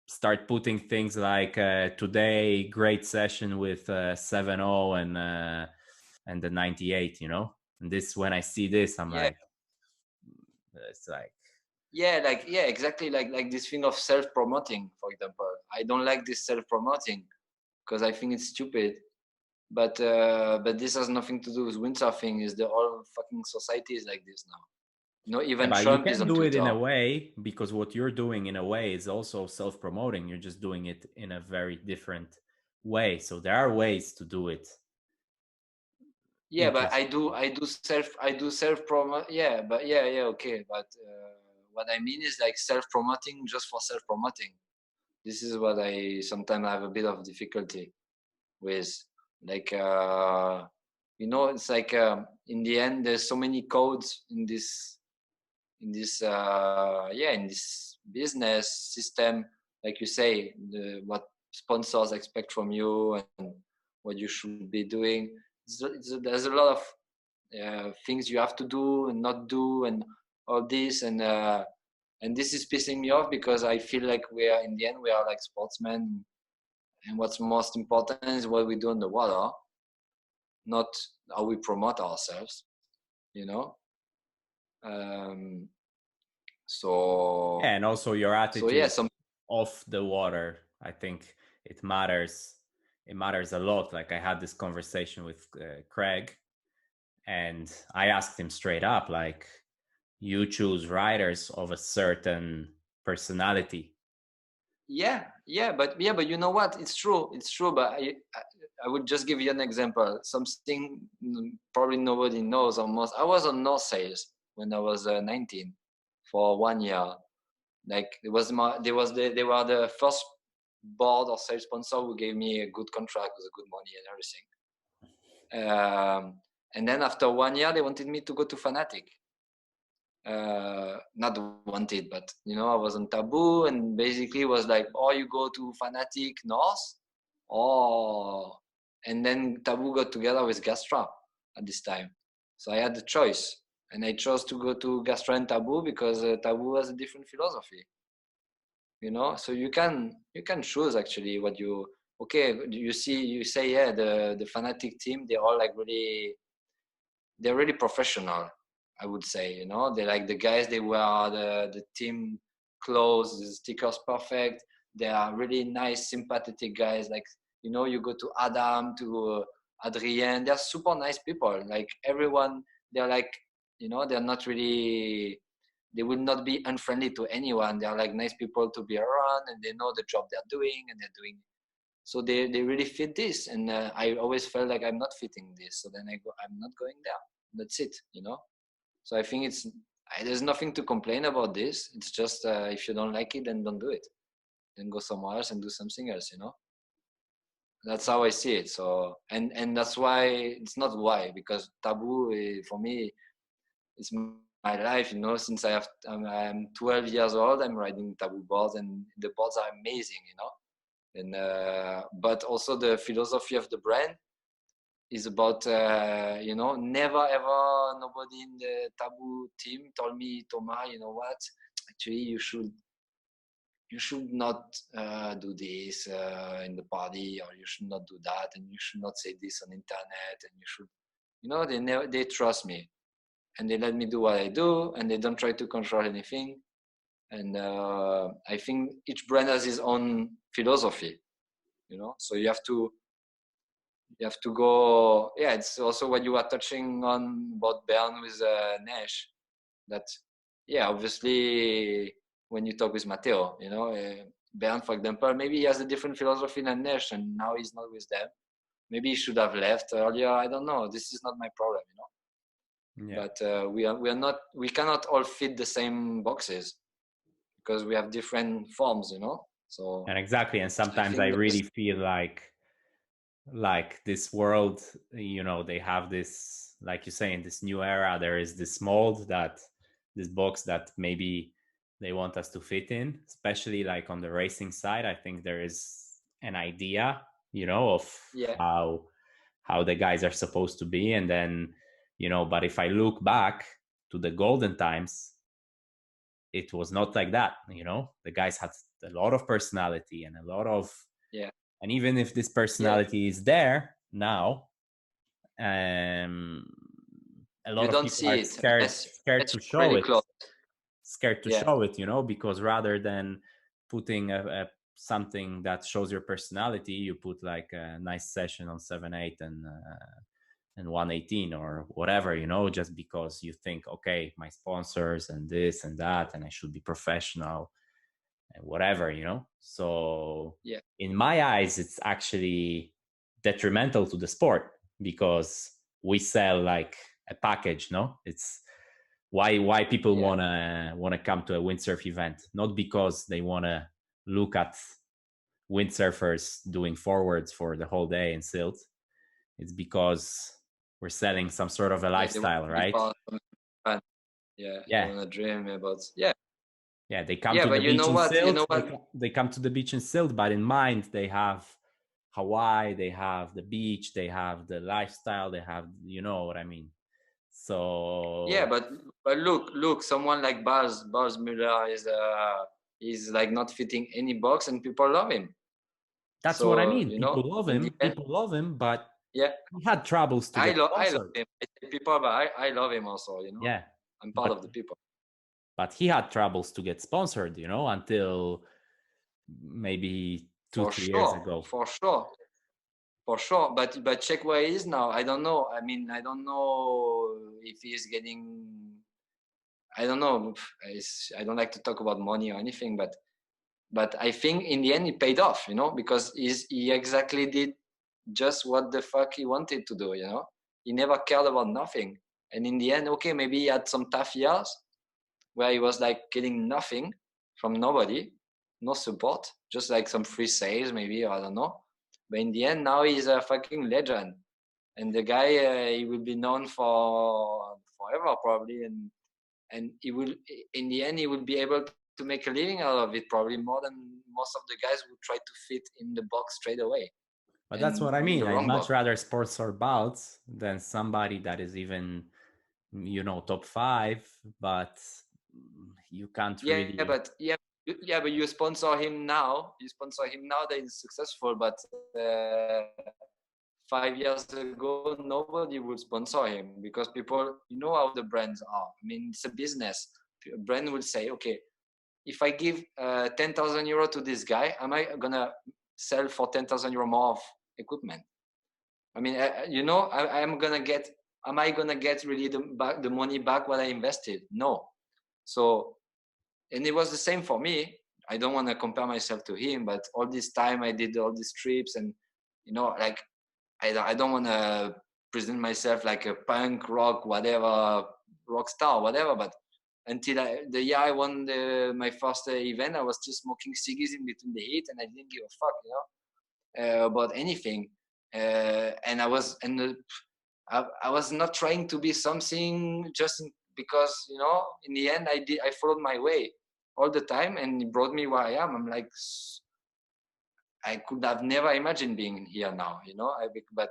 start putting things like today, great session with 7-0 and the 98, And this, when I see this, I'm Yeah, like, it's like, yeah, exactly, like this thing of self-promoting, for example. I don't like this self-promoting because I think it's stupid. But this has nothing to do with windsurfing. Is the whole fucking society is like this now. yeah, Even but you Trump is can on do it in Twitter. a way, because what you're doing in a way is also self-promoting. You're just doing it in a very different way. So there are ways to do it. Yeah, but I do self promote. Yeah, but yeah, okay. But what I mean is like self promoting just for self promoting. This is what I sometimes have a bit of difficulty with. Like it's like in the end, there's so many codes in this in this business system. Like you say, what sponsors expect from you and what you should be doing. There's a lot of things you have to do and not do and all this, and this is pissing me off because I feel like we are like sportsmen, and what's most important is what we do in the water, not how we promote ourselves, you know. Um, so Yeah, and also your so yeah, attitude off the water. I think it matters. It matters a lot. Like I had this conversation with Craig, and I asked him straight up, like, you choose riders of a certain personality. but you know what? It's true. But I would just give you an example. Something probably nobody knows almost. I was on North Sales when I was 19 for 1 year. Like they were the first board or sales sponsor who gave me a good contract with a good money and everything. And then after 1 year, they wanted me to go to Fanatic. Not wanted, but I was on Taboo, and basically was like, you go to Fanatic North, and then Taboo got together with Gastra at this time. So I had the choice, and I chose to go to Gastra and Taboo because Taboo has a different philosophy. So you can choose actually what you. Okay, you say yeah, the Fanatic team, they're all like they're really professional, I would say. They're like the guys, they wear the team clothes, the stickers perfect. They are really nice, sympathetic guys. Like, you go to Adam, to Adrien, they're super nice people. Like everyone, they're like, they're not really, they will not be unfriendly to anyone. They're like nice people to be around, and they know the job they're doing, and they're doing. So they really fit this. And I always felt like I'm not fitting this. So then I'm not going there. That's it, So I think there's nothing to complain about this. It's just if you don't like it, then don't do it. Then go somewhere else and do something else, That's how I see it. So and that's why it's not why, because Taboo for me, it's my life, Since I'm 12 years old, I'm riding Taboo boards, and the boards are amazing, And but also the philosophy of the brand is about never ever, nobody in the Taboo team told me, Thomas, you know what, actually you should not do this in the party, or you should not do that, and you should not say this on internet, and you should, they trust me, and they let me do what I do, and they don't try to control anything. And I think each brand has its own philosophy, so you have to go. Yeah, it's also what you were touching on about Bern with Nash, that obviously when you talk with Matteo, Bern, for example, maybe he has a different philosophy than Nash, and now he's not with them. Maybe he should have left earlier, I don't know. This is not my problem, Yeah. But we cannot all fit the same boxes, because we have different forms, So And exactly, and sometimes I really feel like this world, they have this like you say, in this new era, there is this mold this box that maybe they want us to fit in, especially like on the racing side. I think there is an idea, of how the guys are supposed to be. And then, but if I look back to the golden times, it was not like that. The guys had a lot of personality and a lot of, and even if this personality is there now, a lot of people are scared to show it. Scared to show it, because rather than putting something that shows your personality, you put like a nice session on 7/8 and 118 or whatever, just because you think, okay, my sponsors and this and that, and I should be professional and whatever, So in my eyes, it's actually detrimental to the sport, because we sell like a package, no? It's why people wanna come to a windsurf event, not because they wanna look at windsurfers doing forwards for the whole day in silt. It's because we're selling some sort of a lifestyle, right? They wanna dream about they come to the beach in silt. They come to the beach in silt, but in mind they have Hawaii, they have the beach, they have the lifestyle, they have, you know what I mean. So but look, someone like Baz Müller is like not fitting any box, and people love him. That's what I mean. People love him, but he had troubles to get sponsored. I love him. People, but I love him also. Yeah, I'm part of the people. But he had troubles to get sponsored, until maybe 2-3 years ago. For sure. But check where he is now. I don't know. I mean, I don't know if he's getting. I don't know. I don't like to talk about money or anything, but I think in the end it paid off, because he exactly did just what the fuck he wanted to do, He never cared about nothing, and in the end, okay, maybe he had some tough years where he was like getting nothing from nobody, no support, just like some free sales maybe, or I don't know. But in the end, now he's a fucking legend, and the guy he will be known for forever probably, and he will, in the end, he will be able to make a living out of it, probably more than most of the guys who try to fit in the box straight away. But that's what I mean. I'd much rather sponsor Bouts than somebody that is even, top 5, but you can't really. But you sponsor him now. That he's successful, but 5 years ago, nobody would sponsor him, because people, how the brands are. I mean, it's a business. A brand will say, okay, if I give 10,000 euro to this guy, am I gonna sell for 10,000 euro more of equipment? I mean, am I gonna get really the money back what I invested? No. So, and it was the same for me. I don't want to compare myself to him, but all this time I did all these trips, and like I don't want to present myself like a punk rock, whatever, rock star, whatever. But until the year I won my first event, I was just smoking ciggies in between the heat, and I didn't give a fuck, about anything. And I was not trying to be something just because, in the end I followed my way all the time, and it brought me where I am. I'm like, I could have never imagined being here now, but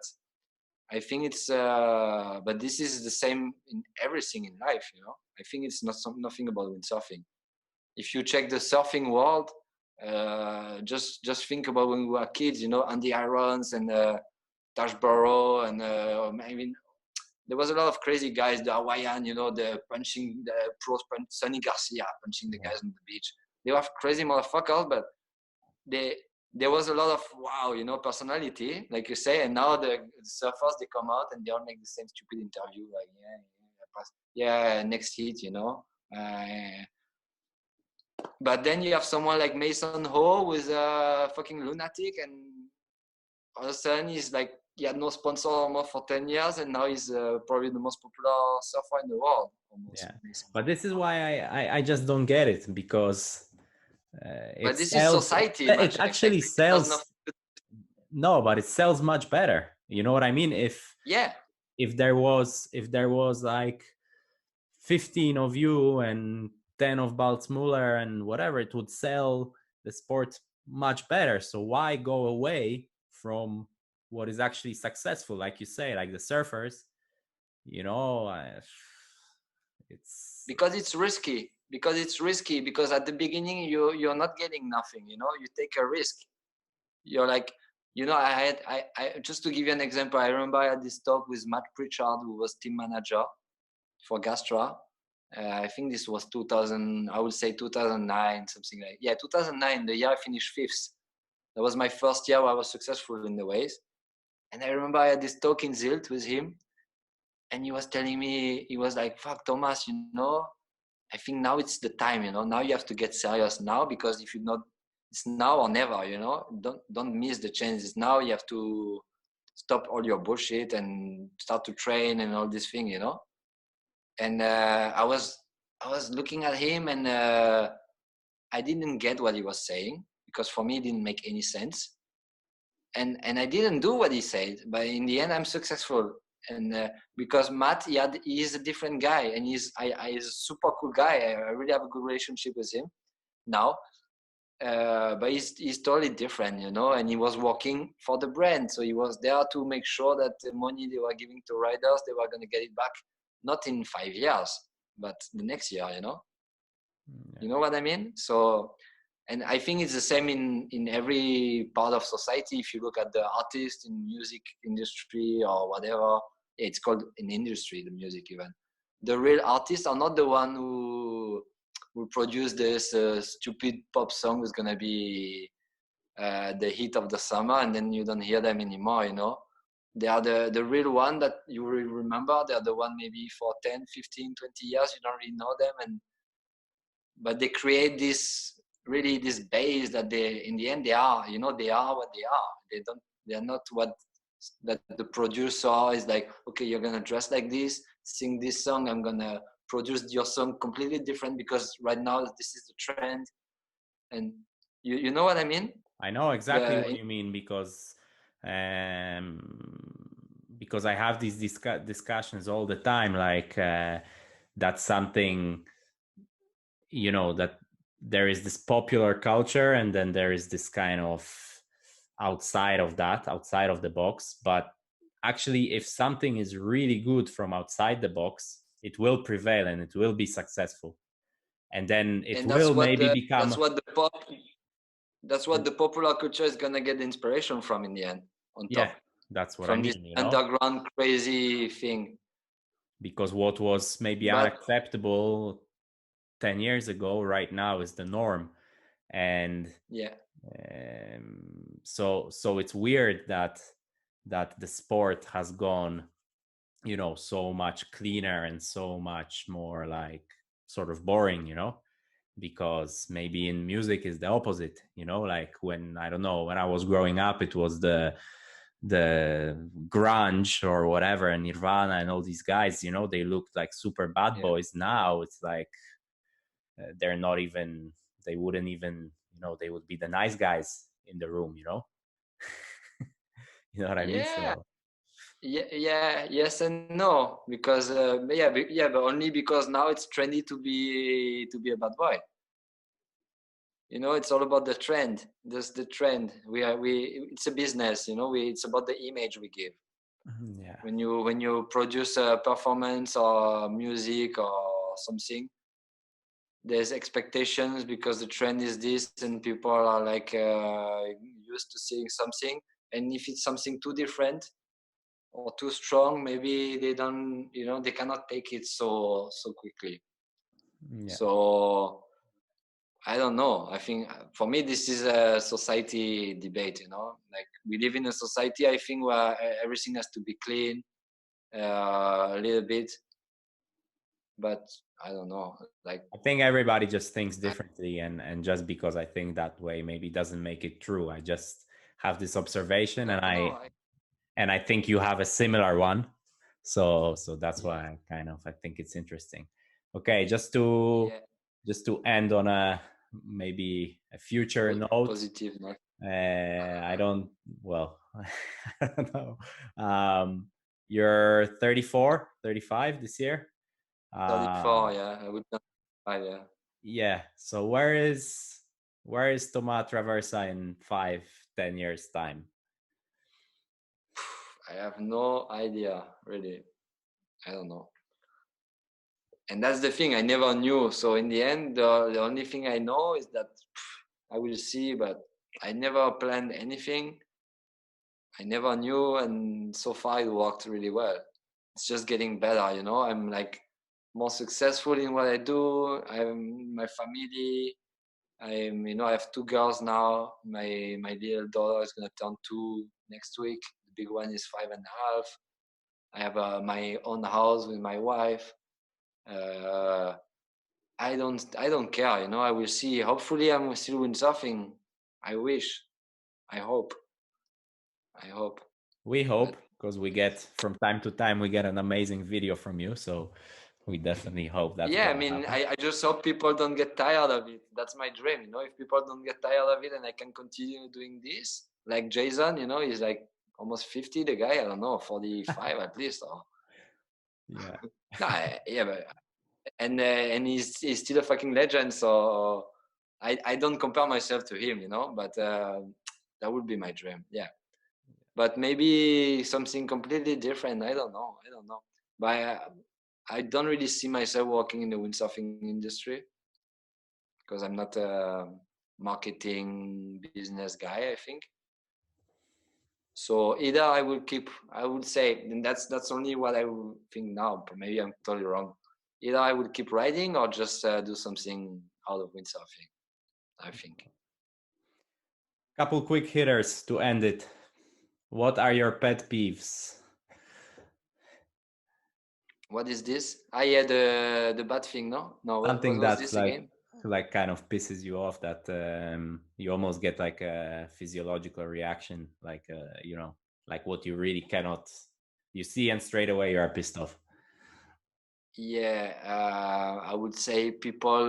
I think it's, but this is the same in everything in life, I think it's nothing about windsurfing. If you check the surfing world, just think about when we were kids, Andy Irons and Tash Burrow, and I mean, there was a lot of crazy guys, the Hawaiian, the pros, Sonny Garcia punching the guys on the beach. They were crazy motherfuckers, but there was a lot of personality, like you say. And now the surfers, they come out and they all make the same stupid interview, like next hit, But then you have someone like Mason Ho, who's a fucking lunatic, and all of a sudden he's like, he had no sponsor almost for 10 years, and now he's probably the most popular surfer in the world. Almost. Yeah, but this is why I just don't get it, because but this is society. It actually sells. No, but it sells much better. You know what I mean? if there was like 15 of you and 10 of Balzmuller and whatever, it would sell the sport much better. So why go away from what is actually successful? Like you say, like the surfers, it's because it's risky. Because at the beginning you're not getting nothing. You take a risk. You're like, I just to give you an example, I remember I had this talk with Matt Pritchard, who was team manager for Gastra. I think this was 2000, I would say 2009, something like, 2009, the year I finished fifth. That was my first year where I was successful in the waves. And I remember I had this talk in Zilt with him, and he was telling me, he was like, fuck, Thomas, I think now it's the time, now you have to get serious now, because if you're not, it's now or never, don't miss the chances. Now you have to stop all your bullshit and start to train and all this thing, And I was looking at him, and I didn't get what he was saying, because for me it didn't make any sense. And I didn't do what he said, but in the end I'm successful. And because Matt, he is a different guy, and he's a super cool guy. I really have a good relationship with him now. But he's totally different, and he was working for the brand. So he was there to make sure that the money they were giving to riders, they were going to get it back, not in 5 years, but the next year, Yeah. You know what I mean? So, and I think it's the same in every part of society. If you look at the artists in music industry or whatever, it's called an industry, the music even. The real artists are not the one who produce this stupid pop song that's gonna be the hit of the summer, and then you don't hear them anymore, They are the real one that you will remember. They are the one maybe for 10, 15, 20 years, you don't really know them. But they create this base that they, in the end, they are, they are what they are. They're not what that the producer is like, okay, you're going to dress like this, sing this song, I'm going to produce your song completely different because right now this is the trend. And you know what I mean? I know exactly what you mean, because I have these discussions all the time, like that's something, that there is this popular culture, and then there is this kind of outside of the box. But actually, if something is really good from outside the box, it will prevail and it will be successful. And then it will maybe become... That's what the popular culture is going to get inspiration from in the end, on top. Yeah, that's what I mean. From this underground crazy thing. Because what was maybe unacceptable 10 years ago, right now is the norm. And so it's weird that the sport has gone, so much cleaner and so much more like sort of boring, because maybe in music is the opposite, like when I was growing up, it was the grunge or whatever, and Nirvana and all these guys, they looked like super bad boys. Now it's like they're not even, they wouldn't even, they would be the nice guys in the room, you know what I mean? So yes and no, because but only because now it's trendy to be a bad boy. It's all about the trend. There's the trend. It's a business. It's about the image we give. Yeah. When you produce a performance or music or something, there's expectations because the trend is this, and people are like used to seeing something. And if it's something too different or too strong, maybe they don't, they cannot take it so quickly. Yeah. So I don't know. I think for me, this is a society debate, like we live in a society, I think, where everything has to be clean a little bit, but I don't know. Like, I think everybody just thinks differently, and just because I think that way maybe doesn't make it true. I just have this observation, and I think you have a similar one. So that's why I think it's interesting. Okay, just to end on a maybe a future note. Positive note. I don't know. You're 34, 35 this year. 34, yeah. I would not. Yeah. Yeah. So where is Thomas Traversa in 5-10 years time? I have no idea, really. I don't know. And that's the thing, I never knew. So in the end, the only thing I know is that I will see, but I never planned anything. I never knew, and so far it worked really well. It's just getting better, you know. I'm like more successful in what I do. I'm my family. I have 2 girls now. My little daughter is gonna turn 2 next week. The big one is 5.5. I have my own house with my wife. I don't care, you know. I will see. Hopefully, I'm still windsurfing. I wish. I hope. We hope, because we get from time to time we get an amazing video from you. So we definitely hope that. Yeah, I mean, I just hope people don't get tired of it. That's my dream, you know. If people don't get tired of it and I can continue doing this, like Jason, you know, he's like almost 50. The guy, I don't know, 45 at least. Or Yeah. yeah, but and he's still a fucking legend. So I don't compare myself to him, you know. But that would be my dream. Yeah. But maybe something completely different. I don't know. But I don't really see myself working in the windsurfing industry because I'm not a marketing business guy, I think. So either I would say, and that's only what I would think now, but maybe I'm totally wrong. Either I would keep riding or just do something out of windsurfing, I think. Couple quick hitters to end it. What are your pet peeves? What is this? Yeah, the bad thing, no? Something what was that's this again? like kind of pisses you off, that you almost get like a physiological reaction, like you know, like what you really cannot, you see and straight away you are pissed off. Yeah, I would say people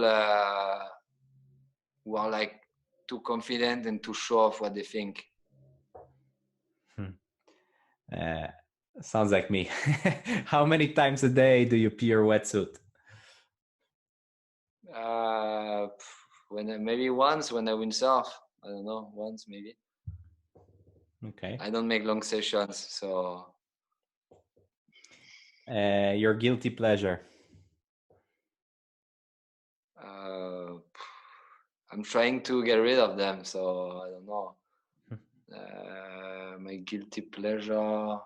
who are like too confident and too sure of what they think. Sounds like me. How many times a day do you pee your wetsuit? Maybe once when I windsurf. I don't know, once maybe. Okay. I don't make long sessions, so. Your guilty pleasure? I'm trying to get rid of them, so I don't know. My guilty pleasure.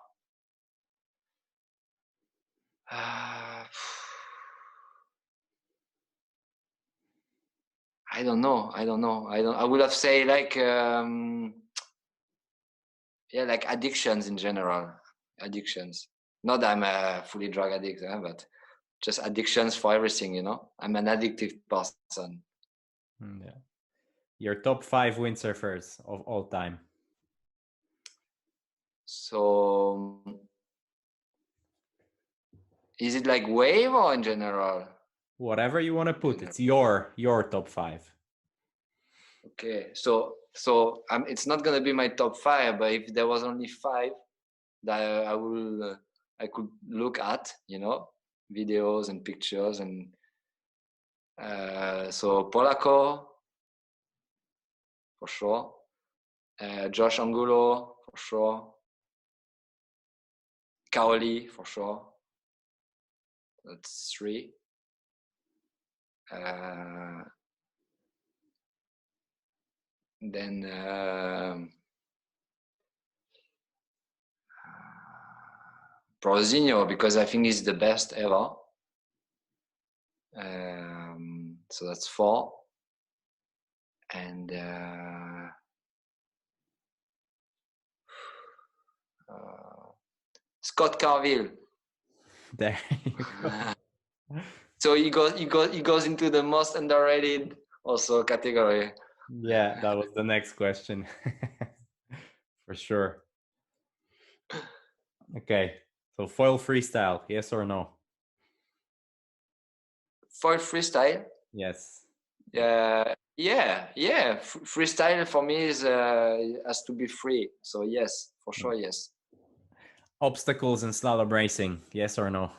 I don't know. I would have say like like addictions in general. Addictions. Not that I'm a fully drug addict, but just addictions for everything, you know. I'm an addictive person. Yeah. Your top 5 windsurfers of all time? So is it like wave or in general? Whatever you want to put. It's your top 5. Okay, so it's not gonna be my top 5, but if there was only 5 that I could look at, you know, videos and pictures, and so Polako for sure, Josh Angulo for sure, Kaoli for sure. That's 3. Then Prozinho, because I think he's the best ever. So that's 4. And Scott Carville. There you go. So he goes into the most underrated also category. Yeah, that was the next question. For sure. Okay, so foil freestyle, yes or no? Foil freestyle? Yes. Yeah. Freestyle for me is has to be free. So yes, for sure, yes. Obstacles in slalom racing, yes or no?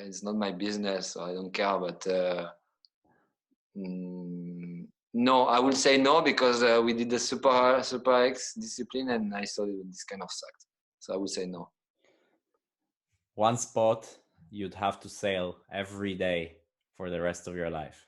It's not my business, so I don't care. But no, I will say no because we did the super X discipline, and I saw this kind of sucked. So I would say no. One spot you'd have to sail every day for the rest of your life.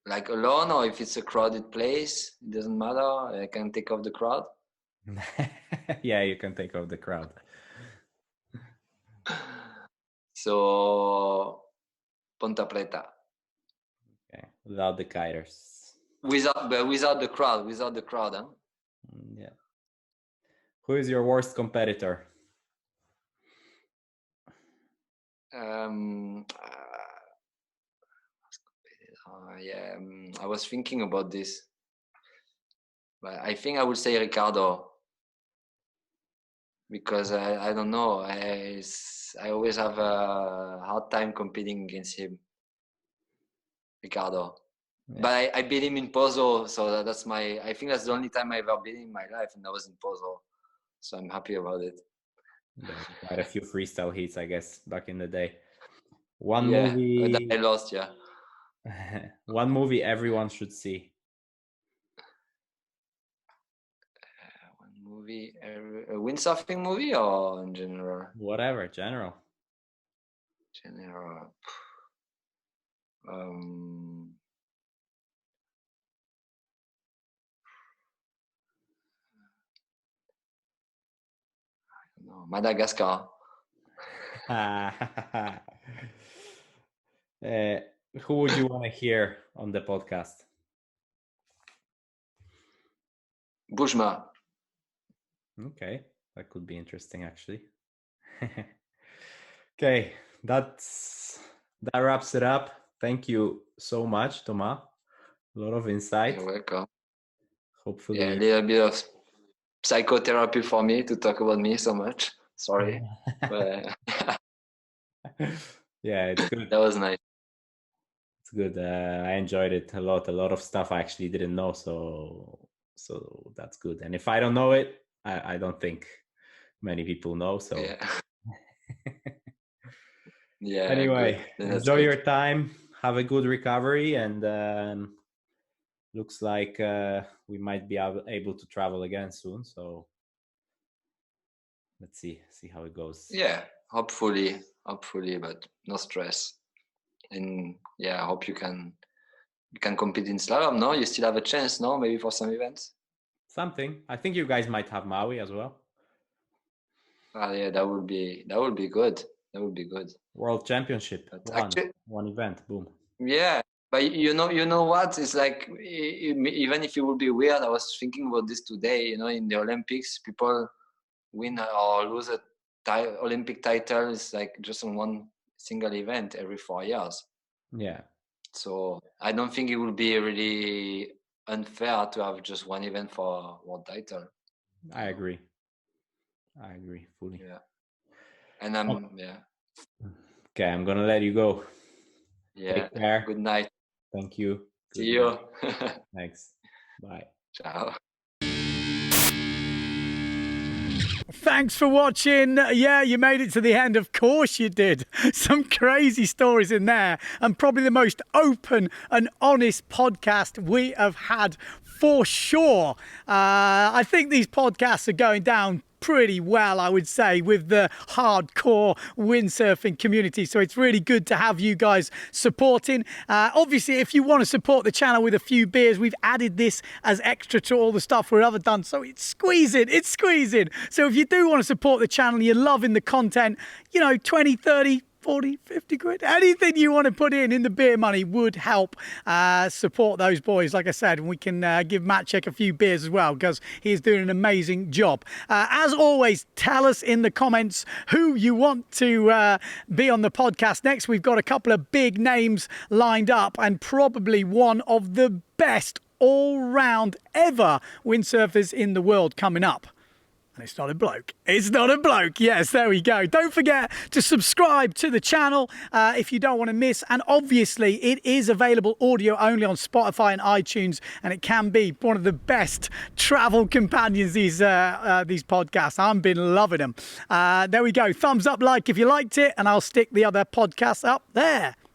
Like alone, or if it's a crowded place, it doesn't matter. I can take off the crowd. Yeah, you can take off the crowd. So Ponta Preta. Okay, without the kiters. Without the crowd, huh? Yeah. Who is your worst competitor? I was thinking about this, but I think I would say Ricardo because I don't know. I always have a hard time competing against him, Ricardo. Yeah. But I beat him in Pozo, so that's my. I think that's the only time I ever beat him in my life, and that was in Pozo. So I'm happy about it. Yeah, quite a few freestyle heats, I guess, back in the day. One movie that I lost, yeah. One movie everyone should see. One movie, a windsurfing movie, or in general? Whatever, general. General. No, Madagascar. Who would you want to hear on the podcast? Bushma. Okay, that could be interesting, actually. Okay, that wraps it up. Thank you so much, Thomas. A lot of insight. You're welcome. Hopefully, a little bit of psychotherapy for me to talk about me so much. Sorry. But, yeah, it's good. That was nice. It's good. I enjoyed it a lot. A lot of stuff I actually didn't know, so that's good. And if I don't know it, I don't think many people know. So yeah. Anyway, enjoy your time. Have a good recovery, and looks like we might be able to travel again soon. So let's see how it goes. Yeah, hopefully, but no stress. And yeah, I hope you can compete in slalom. No, you still have a chance. No, maybe for some events. Something. I think you guys might have Maui as well. Yeah, that would be good. That would be good. World Championship. One event. Boom. Yeah, but you know what? It's like even if it would be weird. I was thinking about this today. You know, in the Olympics, people win or lose a Olympic title. It's like just on one single event every 4 years. Yeah. So I don't think it would be really unfair to have just one event for world title. I agree fully. Yeah. And Okay, I'm gonna let you go. Yeah. Take care. Good night. Thank you. See you. Thanks. Bye. Ciao. Thanks for watching. Yeah, you made it to the end. Of course you did. Some crazy stories in there, and probably the most open and honest podcast we have had for sure. I think these podcasts are going down pretty well, I would say, with the hardcore windsurfing community. So it's really good to have you guys supporting. Obviously, if you want to support the channel with a few beers, we've added this as extra to all the stuff we've ever done. So it's squeezing. So if you do want to support the channel, you're loving the content, 20, 30, 40, 50 quid, anything you want to put in the beer money would help support those boys, like I said. And we can give Maciek a few beers as well, because he's doing an amazing job. As always, tell us in the comments who you want to be on the podcast next. We've got a couple of big names lined up, and probably one of the best all-round ever windsurfers in the world coming up. And it's not a bloke. It's not a bloke. Yes, there we go. Don't forget to subscribe to the channel if you don't want to miss. And obviously, it is available audio only on Spotify and iTunes. And it can be one of the best travel companions, these podcasts. I've been loving them. There we go. Thumbs up, like if you liked it. And I'll stick the other podcasts up there.